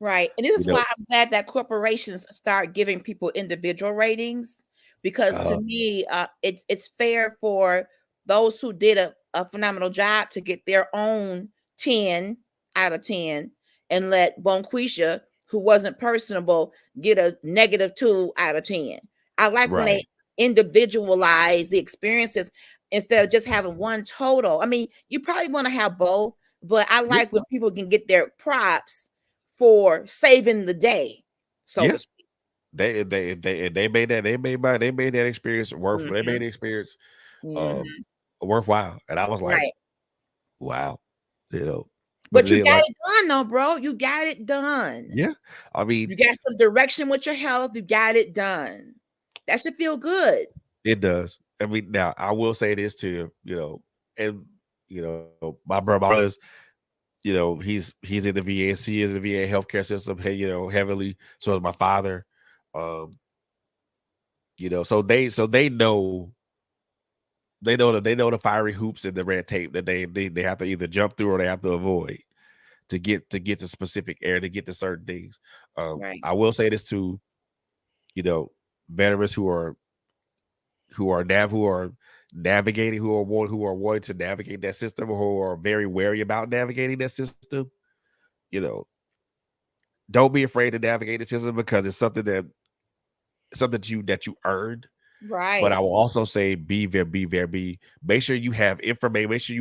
Right. And this You is why know, I'm glad that corporations start giving people individual ratings, because to uh, me, it's fair for those who did a phenomenal job to get their own 10 out of 10, and let Bonquisha, who wasn't personable, get a -2 out of 10. I like when they right, individualize the experiences instead of just having one total. I mean, you probably want to have both, but I Yeah, like when people can get their props for saving the day, so yeah. to speak. They made that experience worth. They made Mhm, the experience um mhm, worthwhile, and I was like, right. wow, you know. But But you then, got like, it done though, bro. You got it done. yeah, I mean, You got some direction with your health. You got it done. That should feel good. it does. I mean, now I will say this too, and my brother's, he's in the VA, he is in the VA healthcare system, hey, heavily. So is my father. Um, so they know the fiery hoops and the red tape that they have to either jump through or they have to avoid to get to specific area to get to certain things. Right. I will say this too, you know, veterans who are navigating who are wanting to navigate that system or who are very wary about navigating that system, you know, don't be afraid to navigate the system because it's something that you earned. But I Right. will also say be make sure you have information,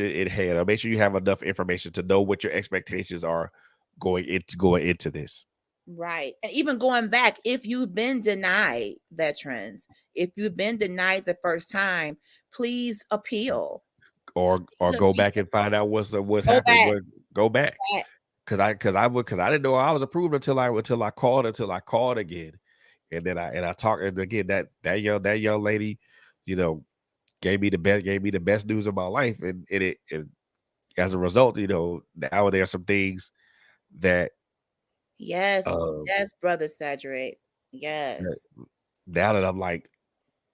in hand, or make sure you have enough information to know what your expectations are going into this. Right. And even going back, if you've been denied, veterans, if you've been denied the first time, please appeal. Or Please go appeal. back and find out what's Go happening. back. What Go back. Back. Because I didn't know I was approved until I called again, and I talked, and again that young lady, you know, gave me the best news of my life, and as a result, now there are some things that Yes. uh Yes, brother Saturate. that Yes. now that I'm like,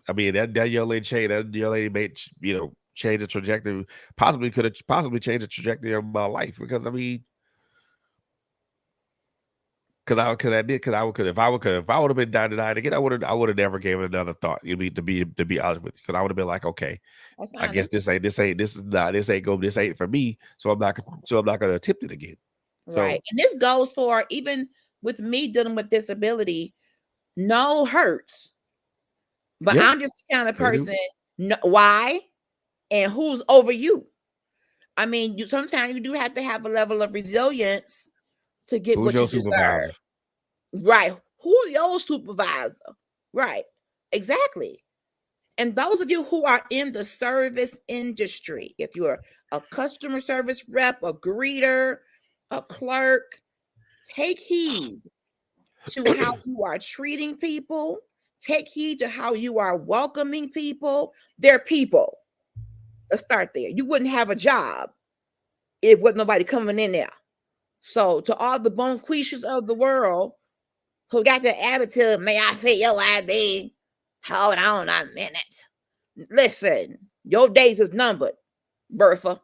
I mean, that young lady made change the trajectory, possibly changed the trajectory of my life, because I mean, if I would have been denied again, I would have never gave it another thought. You mean, to be honest with you, because I would have been like, okay, That's I guess honest. this ain't for me, so I'm not gonna attempt it again. Right. So And this goes for even with me dealing with disability, no hurts. But yeah, I'm just the kind of they do. person, no, why and who's over you. I mean, you sometimes you do have to have a level of resilience to get Who's what your you deserve. supervisor? Right. Who's your supervisor? Right. Exactly. And those of you who are in the service industry, if you're a customer service rep, a greeter, a clerk, take heed to how you are treating people. Take heed to how you are welcoming people. They're people. Let's start there. You wouldn't have a job if wasn't nobody coming in there. So to all the bonquishes of the world who got the attitude, may I say your ID? Hold on a minute. Listen, your days is numbered, Bertha.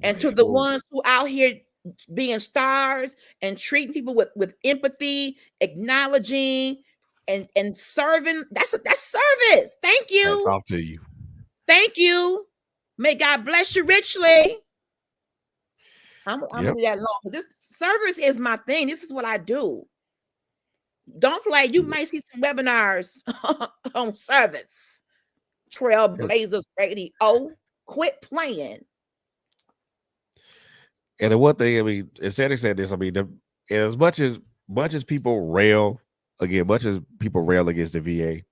And to Man, the well, ones who out here being stars and treating people with empathy, acknowledging and serving, that's service. Thank hats you. off to you. Thank you. May God bless you richly. I'm gonna Yep. leave that alone. This service is my thing. This is what I do. Don't play. You Yeah. might see some webinars on service. Trailblazers Radio. Quit playing. And the one thing, I mean, and Cedric said this, I mean, and as much as people rail against the VA,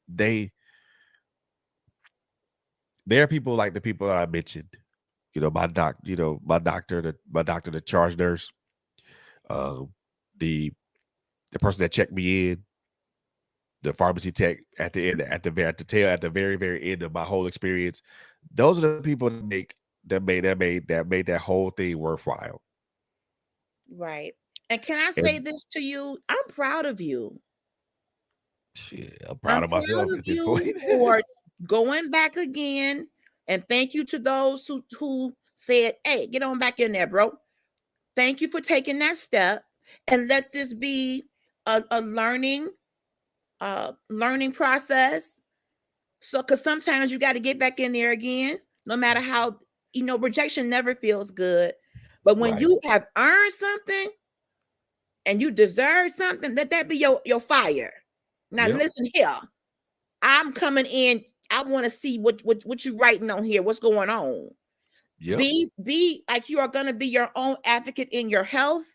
they there are people like the people that I mentioned. My doctor, the charge nurse, um, the the person that checked me in, the pharmacy tech at the very very end of my whole experience. Those are the people that made that whole thing worthwhile. Right. And can I say And this to you? I'm proud of you. shit, I'm I'm proud of proud myself of at this point. you for going back again. And thank you to those who said, hey, get on back in there, bro. Thank you for taking that step and let this be a learning process. So because sometimes you got to get back in there again, no matter how rejection never feels good. But when Right. you have earned something and you deserve something, let that be your fire. Now Yep. listen here. I'm coming in. I want to see what you writing on here. What's going on? Yep. Be like you are going to be your own advocate in your health.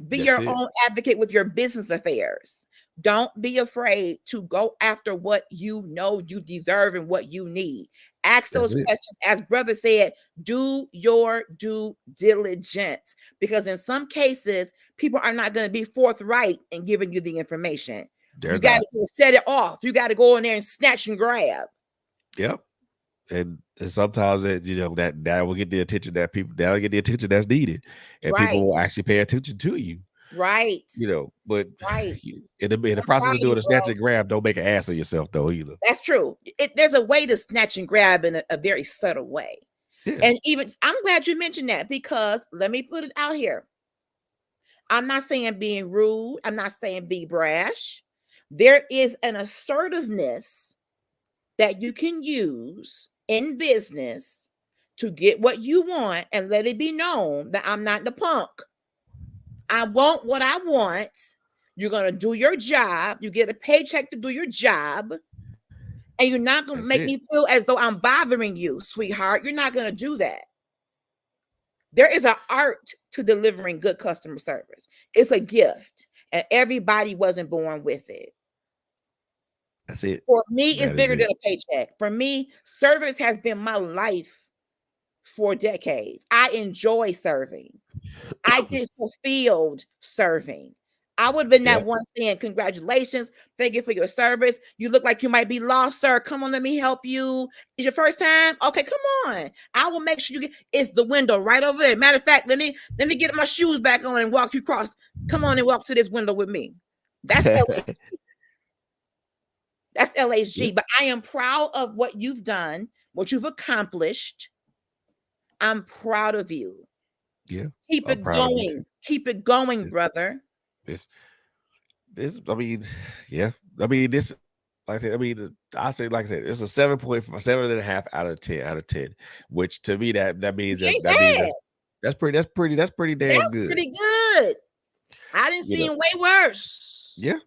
Be That's your it. own advocate with your business affairs. Don't be afraid to go after what you know you deserve and what you need. Ask That's those it. questions. As brother said, do your due diligence, because in some cases, people are not going to be forthright in giving you the information. They're You got not. to set it off. You got to go in there and snatch and grab. Yep. And sometimes that that will get the attention that'll get the attention that's needed, and Right, people will actually pay attention to you. right, But right. in the I'm process proud of of you, doing a snatch bro. and grab, don't make an ass of yourself though either. That's true. There's a way to snatch and grab in a very subtle way. Yeah, And even I'm glad you mentioned that, because let me put it out here. I'm not saying being rude. I'm not saying be brash. There is an assertiveness that you can use in business to get what you want and let it be known that I'm not the punk. I want what I want. You're going to do your job. You get a paycheck to do your job. And you're not going to that's make it. me feel as though I'm bothering you, sweetheart. You're not going to do that. There is an art to delivering good customer service. It's a gift, and everybody wasn't born with it. That's it. For me, it's That is bigger than it. a paycheck. For me, service has been my life for decades. I enjoy serving. I get fulfilled serving. I would have been that Yep. one saying, "Congratulations, thank you for your service. You look like you might be lost, sir. Come on, let me help you. Is your first time? Okay, come on. I will make sure you get. It's the window right over there. Matter of fact, let me get my shoes back on and walk you across. Come on and walk to this window with me. That's LA. That's LHG. Yep. But I am proud of what you've done, what you've accomplished. I'm proud of you. Yeah. Keep I'm it proud of you too. going. Keep it going, It's, brother. it's this. I mean, yeah. I mean this. Like I said, I mean, I say, like I said, it's a 7.7.5 out of 10, which to me that means It ain't that means bad. that's pretty damn That's good. pretty good. I didn't You see know, him way worse. yeah,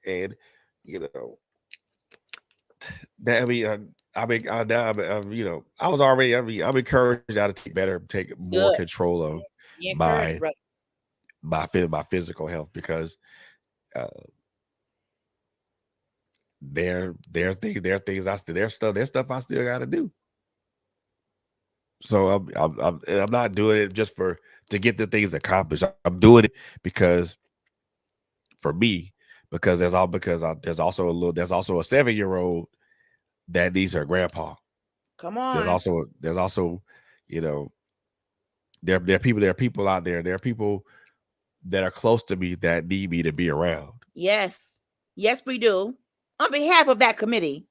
and you know that I was already. I'm encouraged now to take more Good. control of Be encouraged, my brother. my physical health, because uh, there's stuff I still got to do. So I'm not doing it just for to get the things accomplished. I'm doing it because for me, because there's also a 7-year-old that needs her grandpa. Come There's on. also there's also you know there are people out there. There are people that are close to me that need me to be around. Yes. Yes, we do. On behalf of that committee.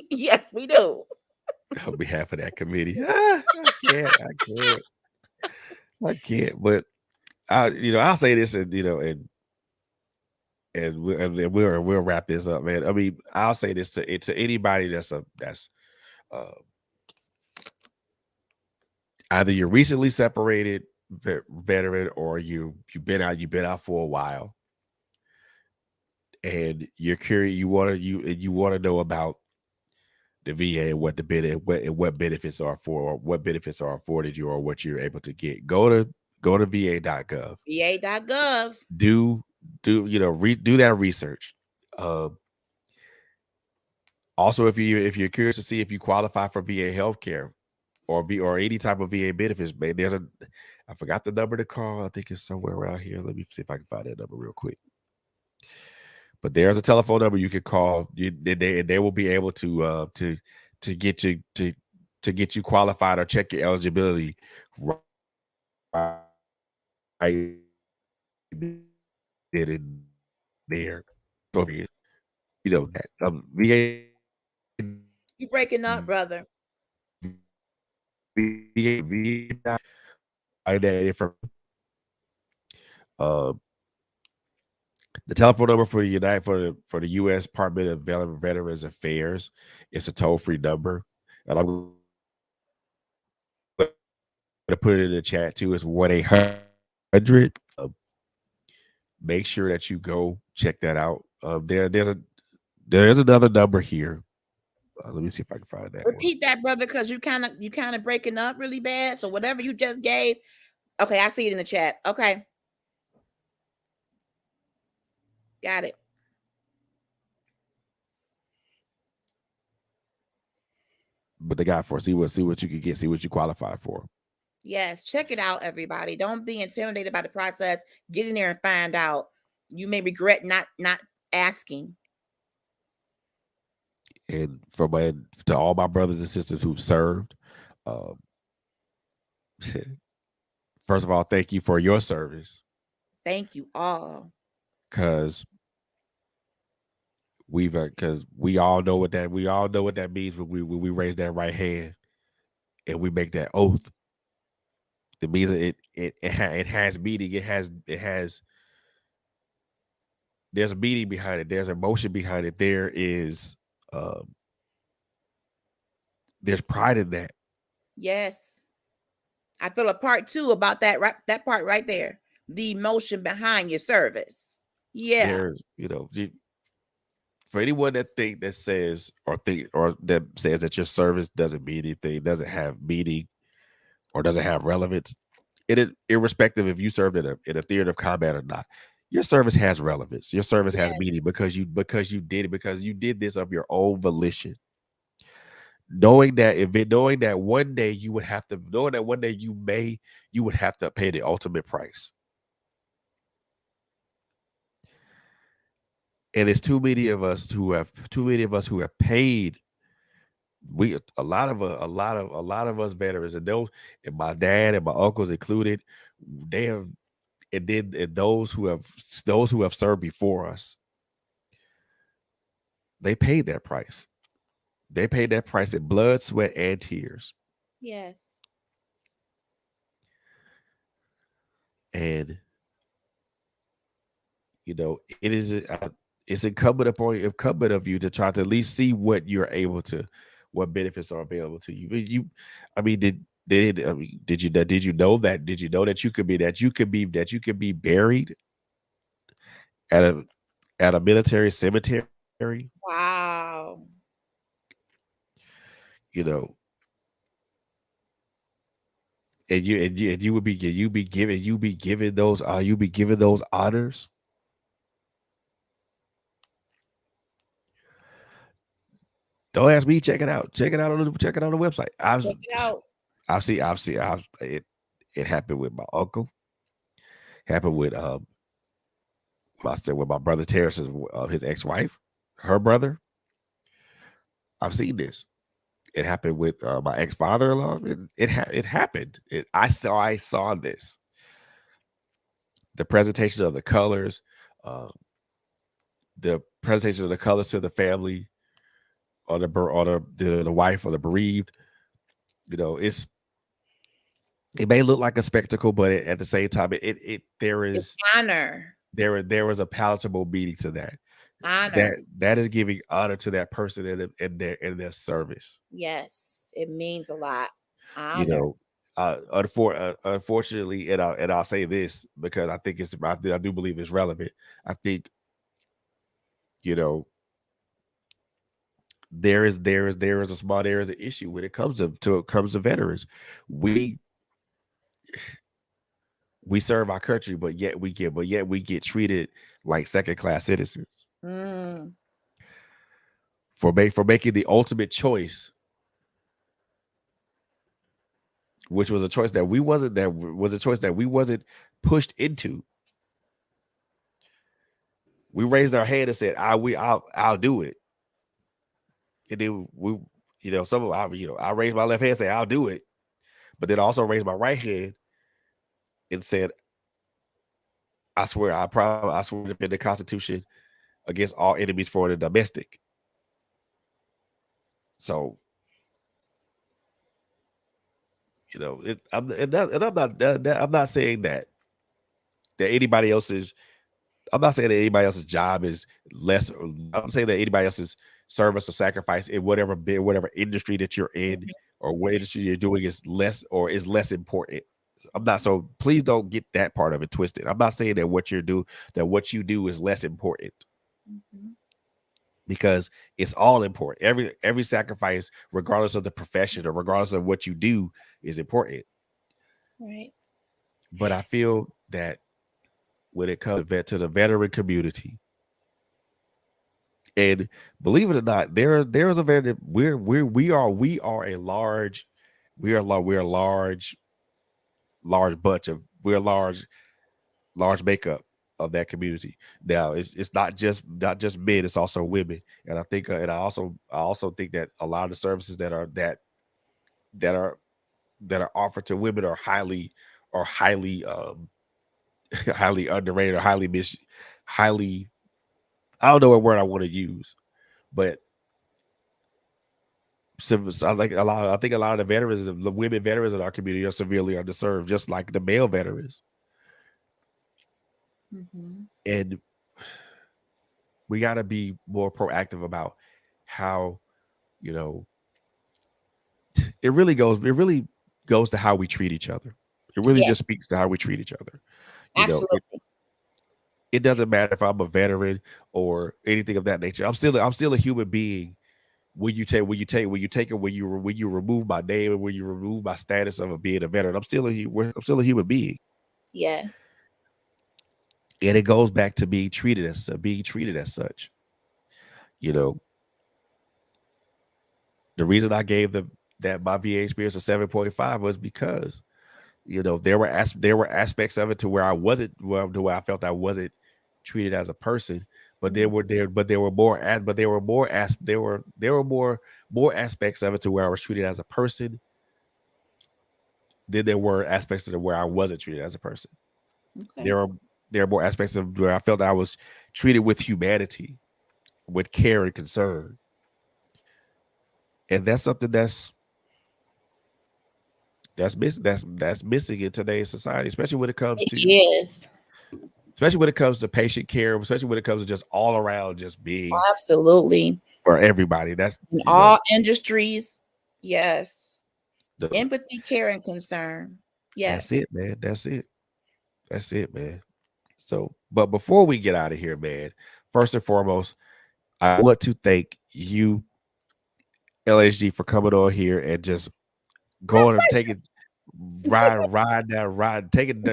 Yes, we do. On behalf of that committee. I can't. But I'll say this, and we'll wrap this up, man. I mean, I'll say this to anybody that's uh, either you're recently separated veteran, or you've been out for a while, and you're curious, you want to know about the VA and what benefits are for, or what benefits are afforded you, or what you're able to get. Go to va.gov. VA.gov. Do do that research. Um, Also, if you're curious to see if you qualify for VA healthcare or any type of VA benefits, man, I forgot the number to call. I think it's somewhere around here. Let me see if I can find that number real quick. But there's a telephone number you can call. They will be able to get you to get you qualified or check your eligibility right then and there. So that VA You breaking up, brother. find that information. Uh, the telephone number for the U.S. Department of Veterans Affairs, it's a toll free number, and I'm going to put it in the chat too. It's 1-800. Make sure that you go check that out. There's another number here. Let me see if I can find that one. Repeat that, brother, because you kind of breaking up really bad. So whatever you just gave, okay, I see it in the chat. Okay, got it. But the guy for see what you can get, see what you qualify for. Yes, check it out, everybody. Don't be intimidated by the process. Get in there and find out. You may regret not asking. And to all my brothers and sisters who've served, um, first of all, thank you for your service, Thank you all. because we all know what that means when we raise that right hand and we make that oath. It means it has meaning. It has there's a meaning behind it. There's emotion behind it. Um, there's pride in that. Yes. I feel a part two about that part right there. The emotion behind your service. Yeah. There's for anyone that says that your service doesn't mean anything, doesn't have meaning, or doesn't have relevance, it is irrespective if you served in a theater of combat or not. Your service has relevance. Your service has Yes. meaning because you did this of your own volition. Knowing that one day you would have to pay the ultimate price. And it's too many of us who have paid. We a lot of us veterans, and my dad and my uncles included, they have and those who have served before us, they paid that price. They paid that price in blood, sweat, and tears. Yes. And it's incumbent of you to try to at least see what benefits are available to you. I mean, did you know that you could be buried at a military cemetery? Wow. You know, and you be given those honors. Don't ask me. Check it out. Check it out on the website. Check it out. It happened with my uncle. Happened with my brother Terrence's his ex-wife, her brother. I've seen this. It happened with my ex-father-in-law. It happened. I saw this. The presentation of the colors, uh, the presentation of the colors to the family, or the wife, or the bereaved. It's it may look like a spectacle, but at the same time, there It's is honor. there was a palatable meaning to that. Honor. That is giving honor to that person in their service. Yes. It means a lot. You Honor. know, unfortunately, and I'll say this because I do believe it's relevant. I think you know there is an issue when it comes to veterans. We we serve our country, but yet we get treated like second class citizens Mm. for making the ultimate choice, which was a choice that we wasn't pushed into. We raised our hand and said, I'll do it." And then some of I raised my left hand and said, "I'll do it," but then also raised my right hand and said, I swear to defend the Constitution against all enemies, foreign and domestic." So I'm not saying that anybody else's I'm not saying that anybody else's job is less. I'm saying that anybody else's service or sacrifice in whatever industry that you're in, Mhm. or what industry you're doing, is less important. I'm not. So please don't get that part of it twisted. I'm not saying that what you do is less important, Mhm. because it's all important. Every sacrifice, regardless of the profession or regardless of what you do, is important. Right. But I feel that when it comes to the veteran community, and believe it or not, there's a very we are a large we're a large bunch of we're a large makeup of that community. Now it's not just men, it's also women. And I think and I also think that a lot of the services that are that are offered to women are highly highly underrated or highly, I don't know what word I want to use, but I like a lot. I think a lot of the veterans, the women veterans in our community, are severely underserved, just like the male veterans. Mm-hmm. And we got to be more proactive about how, you know, it really goes to how we treat each other. It really Yes, just speaks to how we treat each other. You know, absolutely. it doesn't matter if I'm a veteran or anything of that nature. I'm still a human being. When you remove my name and when you remove my status of being a veteran, I'm still a human being. Yes. And it goes back to being treated as such. You know, the reason I gave that my VA experience a 7.5 was because, there were aspects of it to where I wasn't, well, to where I felt I wasn't treated as a person, but Mhm. there were more aspects of it to where I was treated as a person than there were aspects of it where I wasn't treated as a person. Okay. There are there are more aspects of where I felt I was treated with humanity, with care and concern, and that's something that's missing in today's society, It is. especially when it comes to patient care, especially when it comes to just all around just being Absolutely. for everybody. That's In you know all industries. Yes. the Empathy, care, and concern. that's Yes. it, man. That's it, man. So, but before we get out of here, man, first and foremost, I want to thank you, LHG, for coming on here and just My going and pleasure. taking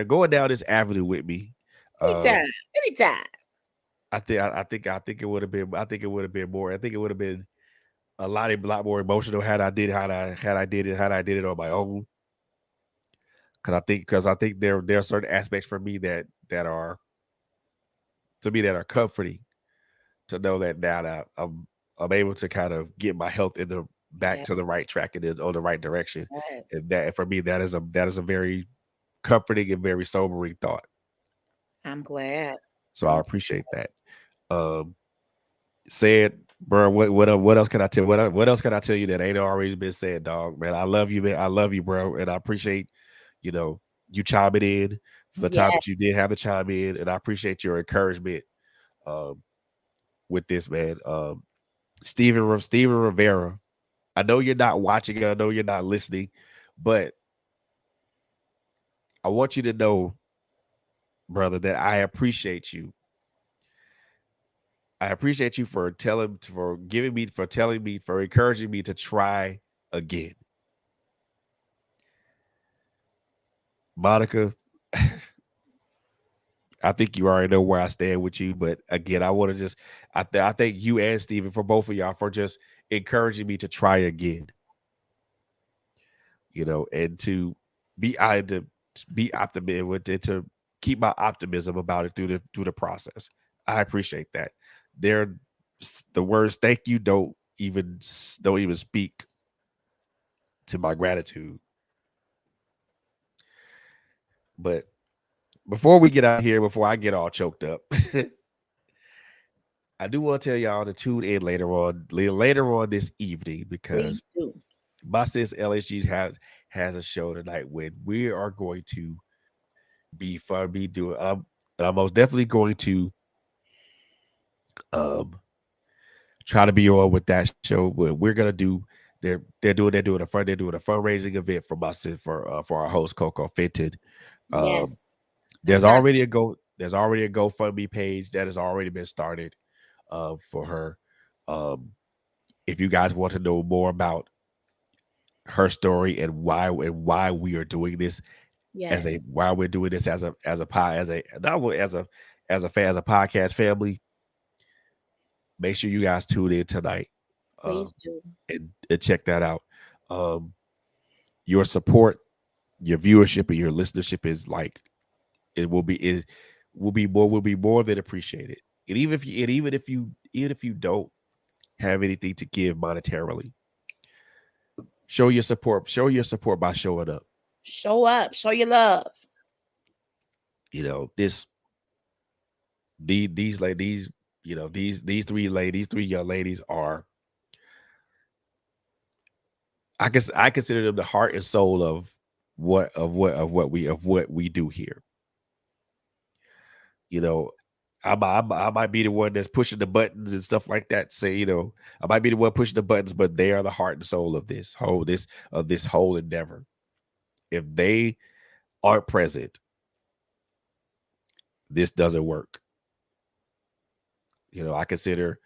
going down this avenue with me. Um, Anytime. Anytime. I think it would have been more. I think it would have been a lot more emotional had I did it on my own. Because I think there are certain aspects for me that are to me that are comforting to know that now that I'm able to kind of get my health in the back Yeah. to the right track and on the right direction. And Yes. that for me that is a very comforting and very sobering thought. I'm glad. So I I'm appreciate that. Um said, bro, what else can I tell what else can I tell you that ain't already been said, dog? Man, I love you, man. I love you, bro. And I appreciate, you know, you chiming in for the time yeah. that you did have to chime in. And I appreciate your encouragement um with this, man. Steven Rivera. I know you're not watching it, I know you're not listening, but I want you to know, brother, that I appreciate you. I appreciate you for telling me, for encouraging me to try again. Monica, I think you already know where I stand with you, but again, I want to just I thank you and Steven, for both of y'all, for just encouraging me to try again, and to be optimistic with it, to keep my optimism about it through the process. I appreciate that. There, the words "thank you" don't even speak to my gratitude. But before we get out of here, before I get all choked up, I do want to tell y'all to tune in later on this evening, because Please do. my sis LSG has a show tonight when we are going to be fun, be doing. And I'm most definitely going to um try to be on with that show. But we're gonna do. They're doing a fundraising event for my sis for our host Coco Fenton. Um, Yes. That starts. there's already a GoFundMe page that has already been started for her. Um, if you guys want to know more about her story and why we are doing this Yes. why we're doing this as a pie as a not only as a podcast family, make sure you guys tune in tonight, Please do. and check that out. Um, your support, your viewership, and your listenership is like it will be more than appreciated. And even if you don't have anything to give monetarily, show your support by showing up. Show up. Show your love. You know, these ladies, you know, these three young ladies are, I consider them the heart and soul of what we do here. You know, I might be the one that's pushing the buttons and stuff like that. Say, you know, I might be the one pushing the buttons, but they are the heart and soul of this whole endeavor. If they aren't present, this doesn't work. You know, I consider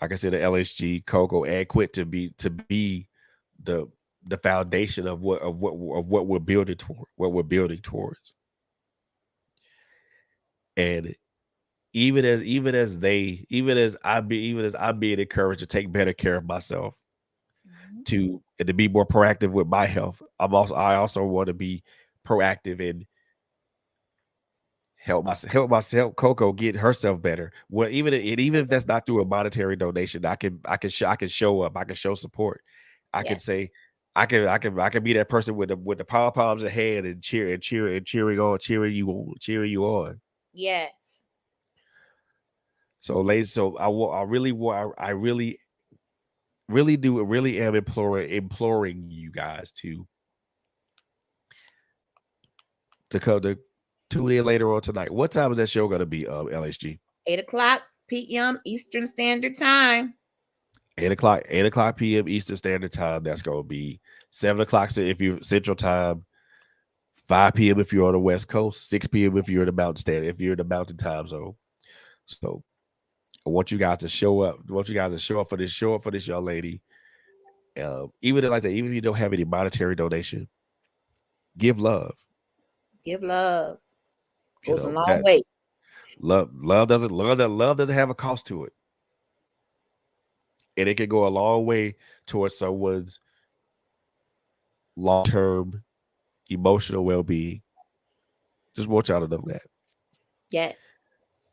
LSG, Coco, and Quit to be the the foundation of what we're building toward, what we're building towards. And even as I'm being encouraged to take better care of myself, Mhm. to be more proactive with my health. I also want to be proactive and help Coco get herself better. Well, even if that's not through a monetary donation, I can show up, I can show support. I can Yes. say I can be that person with the pom poms in hand and cheering you on. Yes. So, ladies, so I really want I really am imploring you guys to come to tune in later on tonight. What time is that show gonna be? LHG 8 o'clock p.m. Eastern Standard Time. 8 o'clock p.m. Eastern Standard Time. That's gonna be 7 o'clock if you Central Time, 5 p.m. if you're on the West Coast, 6 p.m. if you're in the Mountain Standard, if you're in the Mountain Time Zone. So I want you guys to show up. I want you guys to show up for this young lady. Even like I said, even if you don't have any monetary donation, give love. Give love. You Goes a know long that way. love doesn't have a cost to it, and it can go a long way towards someone's long term emotional well being. Just want y'all to know that. Yes.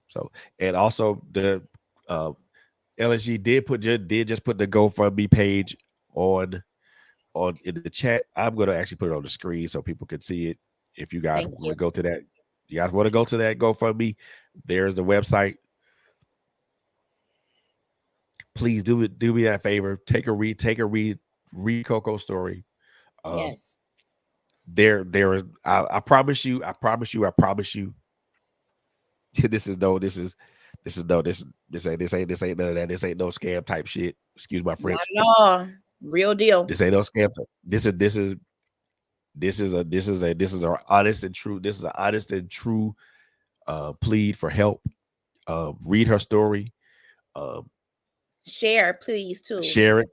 So, and also the uh, LSG did just put the GoFundMe page on in the chat. I'm gonna actually put it on the screen so people can see it. If you guys Thank want to you. go to that, you guys want to go to that GoFundMe, there's the website. Please do me that favor. Read Coco's story. Um, Yes. there is I promise you this is no this is no this ain't none of that. This ain't no scam type shit. Excuse my Not French. at all. Real deal. This ain't no scam. This is a honest and true. This is an honest and true plead for help. Read her story. Um, Share, please, too. share it.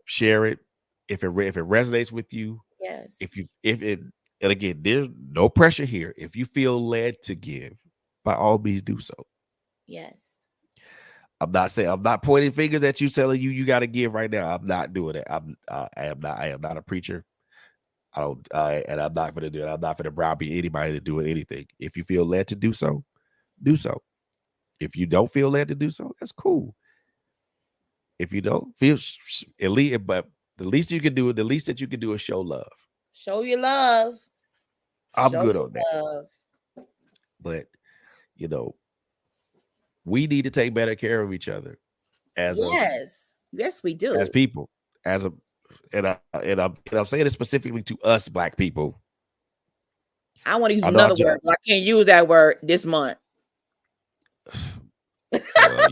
If it resonates with you, Yes. if it and again, there's no pressure here. If you feel led to give, by all means do so. Yes. I'm not pointing fingers at you, telling you got to give right now. I'm not doing it. I am not a preacher. And I'm not going to do it. I'm not going to browbeat anybody to do anything. If you feel led to do so, do so. If you don't feel led to do so, that's cool. If you don't feel at least, but the least you can do, the least that you can do is show love. Show your love. I'm Show good on that. your love. But you know, we need to take better care of each other Yes. Yes, we do. as people, as a and I'm saying it specifically to us black people. I want to use I know another word, but I can't use that word this month. well,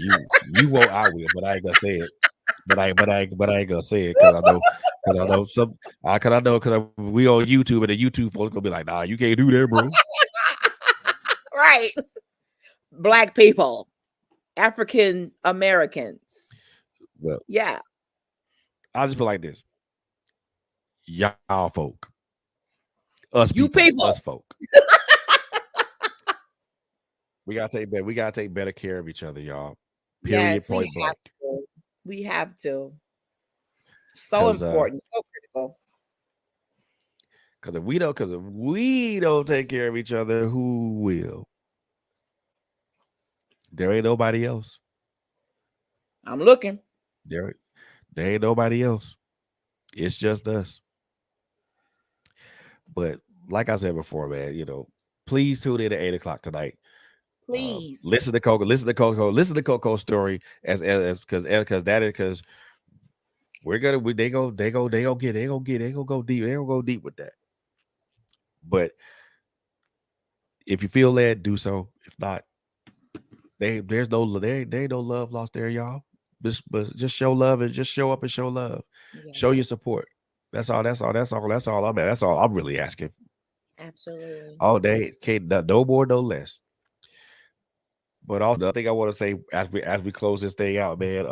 you won't, I will, but I ain't gonna say it. But I ain't gonna say it because I know some cause I know because we on YouTube and the YouTube folks gonna be like, nah, you can't do that, bro. Right. Black people. African Americans. Well, Yeah. I'll just put it like this: y'all folk, us You people, us people. folk. We gotta take better care of each other, y'all. Period. Yes, we Point have blank. to. We have to. So Cause important, so critical. cause if we don't take care of each other, who will? There ain't nobody else. I'm looking. There, there ain't nobody else. It's just us. But like I said before, man, please tune in at 8 o'clock tonight. Please. Listen to Coco's story as because that is because they gonna go deep. They gonna go deep with that. But if you feel led, do so. If not, there ain't no love lost there, y'all. Just show love and just show up and show love. Show your Yes. support. That's all I'm at. That's all I'm really asking Absolutely. all day. Can't no more, no less. But also the other thing I want to say as we close this thing out, man.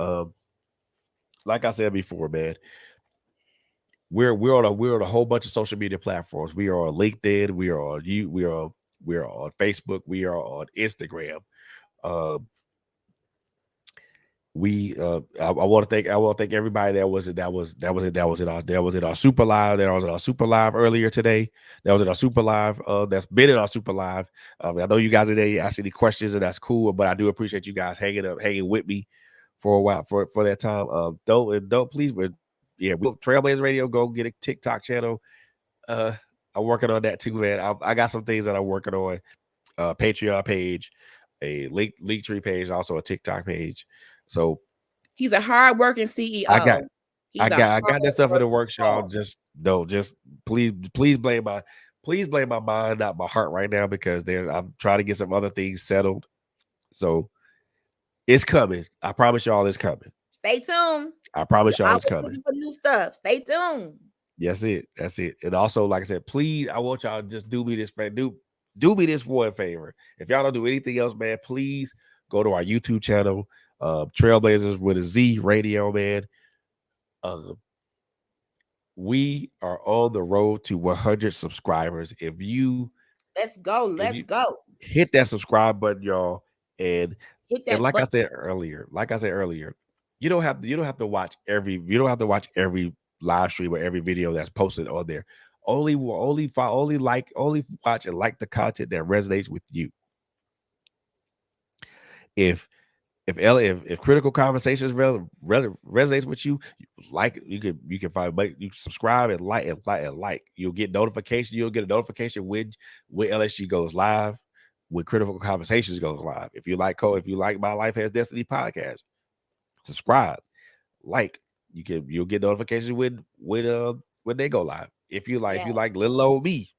Like I said before, man, we're on a whole bunch of social media platforms. We are on LinkedIn. We are on Facebook. We are on Instagram. Uh, I want to thank everybody that was in our super live, that was in our super live earlier today, that was in our super live, that's been in our super live. I know you guys are there asking the questions, and that's cool, but I do appreciate you guys hanging with me for a while for that time. Don't please, but yeah, we Trailblazer Radio, go get a TikTok channel. uh I'm working on that too, man. I got some things that I'm working on. Patreon page, a link tree page, also a TikTok page. So He's a hardworking I got CEO. He's a I got that stuff in the hardworking works, y'all. boss. Just please blame my mind, not my heart right now, because I'm trying to get some other things settled. So it's coming. I promise y'all it's coming. Stay tuned. I You're promise y'all it's always coming. looking for new stuff. Stay tuned. That's it. That's it. And also, like I said, please, I want y'all to just do me this favor. Do me this one favor. If y'all don't do anything else, man, please go to our YouTube channel, Trailblazers with a Z Radio, man. Uh, we are on the road to 100 subscribers. Let's go. If Let's you go. hit that subscribe button, y'all, and Hit and that button. like I said earlier, you don't have to watch every live stream or every video that's posted on there. Only watch and like the content that resonates with you. If if critical conversations resonates with you, like you can find, but you subscribe and like. You'll get notification. You'll get a notification when LSG goes live, when critical conversations goes live. If you like My Life Has Destiny podcast, subscribe, like. You'll get notifications when they go live. If Yeah. you like little old me,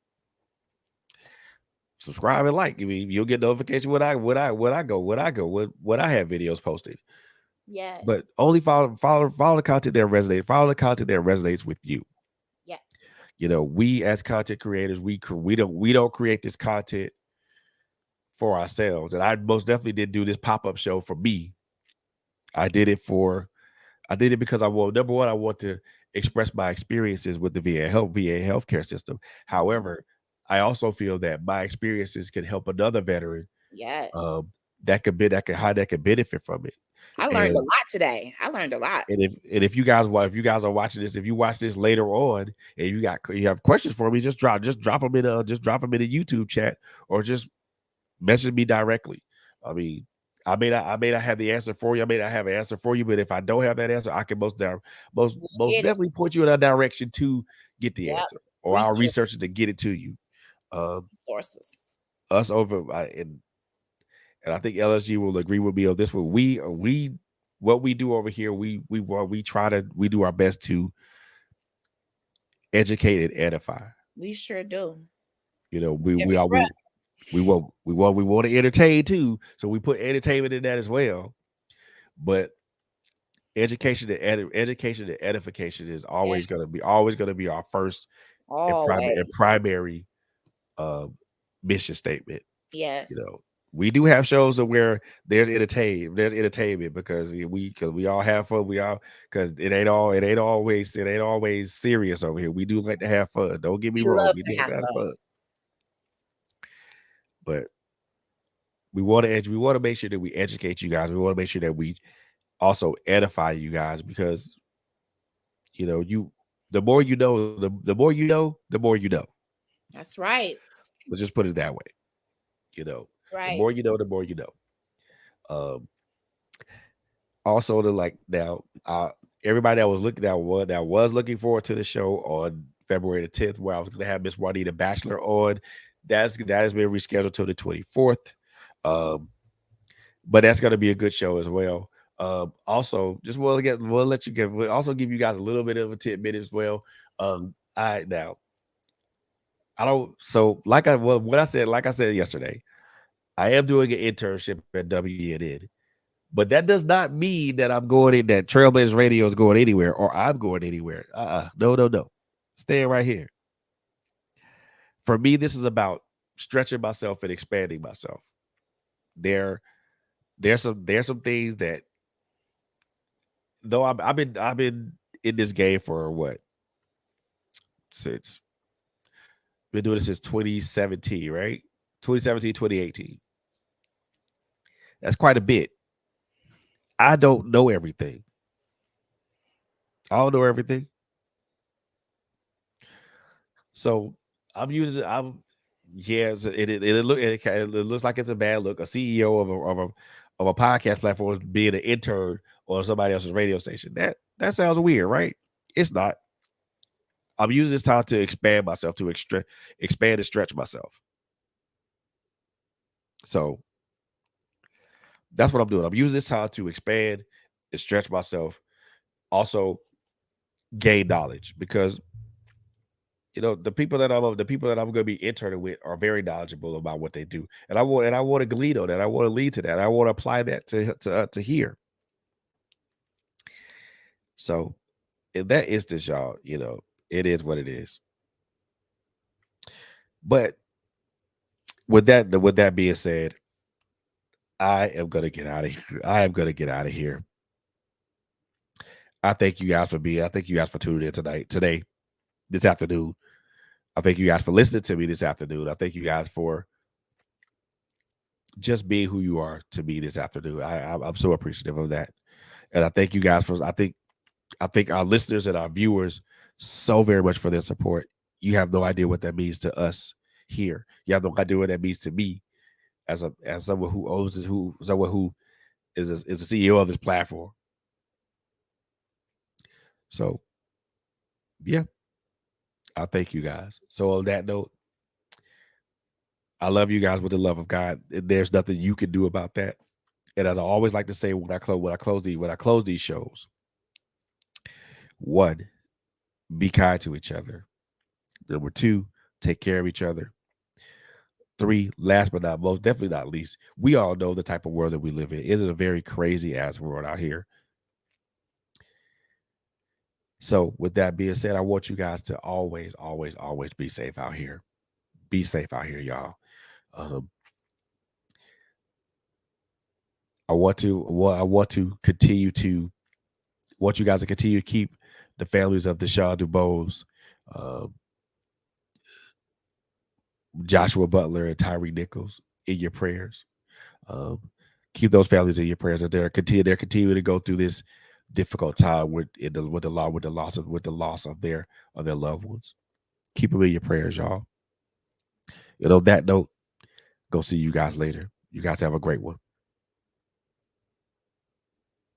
subscribe and like. I mean, you'll get notification when I have videos posted. Yes. But only follow the content that resonates. Follow the content that resonates with you. Yes. We as content creators, we don't create this content for ourselves. And I most definitely did do this pop-up show for me. I did it because number one, I want to express my experiences with the VA healthcare system. Mhm. However, I also feel that my experiences can help another veteran, Yes. um, that could benefit from it. I learned a And lot today. I learned a lot. if you guys are watching this, if you watch this later on and you have questions for me, just drop them in the YouTube chat, or just message me directly. I mean, I may not have the answer for you. I may not have an answer for you, but if I don't have that answer, I can We'll most get it. definitely point you in a direction to get the Yep. answer, or I'll Resource research it to get it to you. Um, resources. us over and I think LSG will agree with me on this one. We what we do over here, we do our best to educate and edify. We sure do. We Every are breath. we want to entertain too, so we put entertainment in that as well. But education and edification is Yeah. always going to be our first Always. and primary uh mission statement. You Yes. know, We do have shows of where there's entertainment because we all have fun. We all because it ain't always serious over here. We do like to have fun. Don't get me We wrong. love We to do like have to have fun. fun, but we want to make sure that we educate you guys. We want to make sure that we also edify you guys because you the more you know, the more you know, the more you know. That's right. Let's just put it that way. You know, That's the right. more you know, the more you know. Um, Also, to like now, everybody that was looking forward to the show on February the 10th, where I was going to have Miss Juanita Bachelor on, that has been rescheduled to the 24th. Um, but that's going to be a good show as well. Also, just we'll also give you guys a little bit of a tidbit as well. I now I don't so like I well, what I said like I said yesterday, I am doing an internship at WNN. But that does not mean that I'm going in that Trailblaze Radio is going anywhere or I'm going anywhere. No, no, no. Staying right here. For me, this is about stretching myself and expanding myself. There, there's some things that though I've been in this game for what since been doing this since 2017, right? 2017, 2018. That's quite a bit. I don't know everything. I don't know everything. So I'm yeah, it looks like it's a bad look. A CEO of a podcast platform is being an intern on somebody else's radio station. That sounds weird, right? It's not. I'm using this time to expand myself, to expand and stretch myself. So that's what I'm doing. I'm using this time to expand and stretch myself. Also gain knowledge because the people that I'm going to be interning with are very knowledgeable about what they do, and I want to glean on that. I want to lead to that. I want to apply that to here. So in that instance, y'all, it is what it is. But with that being said, I am gonna get out of here. I am gonna get out of here. I thank you guys for tuning in today, this afternoon. I thank you guys for listening to me this afternoon. I thank you guys for just being who you are to me this afternoon. I'm so appreciative of that. And I thank you guys for I think our listeners and our viewers so very much for their support. You have no idea what that means to us here. You have no idea what that means to me as someone who owns this, who someone who is the CEO of this platform. So yeah, I thank you guys. So on that note, I love you guys with the love of God. There's nothing you can do about that. And as I always like to say when I close these shows, one, be kind to each other. Number two, take care of each other. Three, last but not most, definitely not least, we all know the type of world that we live in. It is a very crazy ass world out here. So, with that being said, I want you guys to always, always, always be safe out here. Be safe out here, y'all. Um, I want to continue to want you guys to continue to keep the families of Deshaun Dubose, uh, Joshua Butler, and Tyree Nichols in your prayers. Um, keep those families in your prayers as they're continuing to go through this difficult time with the loss of their loved ones. Keep them in your prayers, y'all. On that note, go see you guys later. You guys have a great one.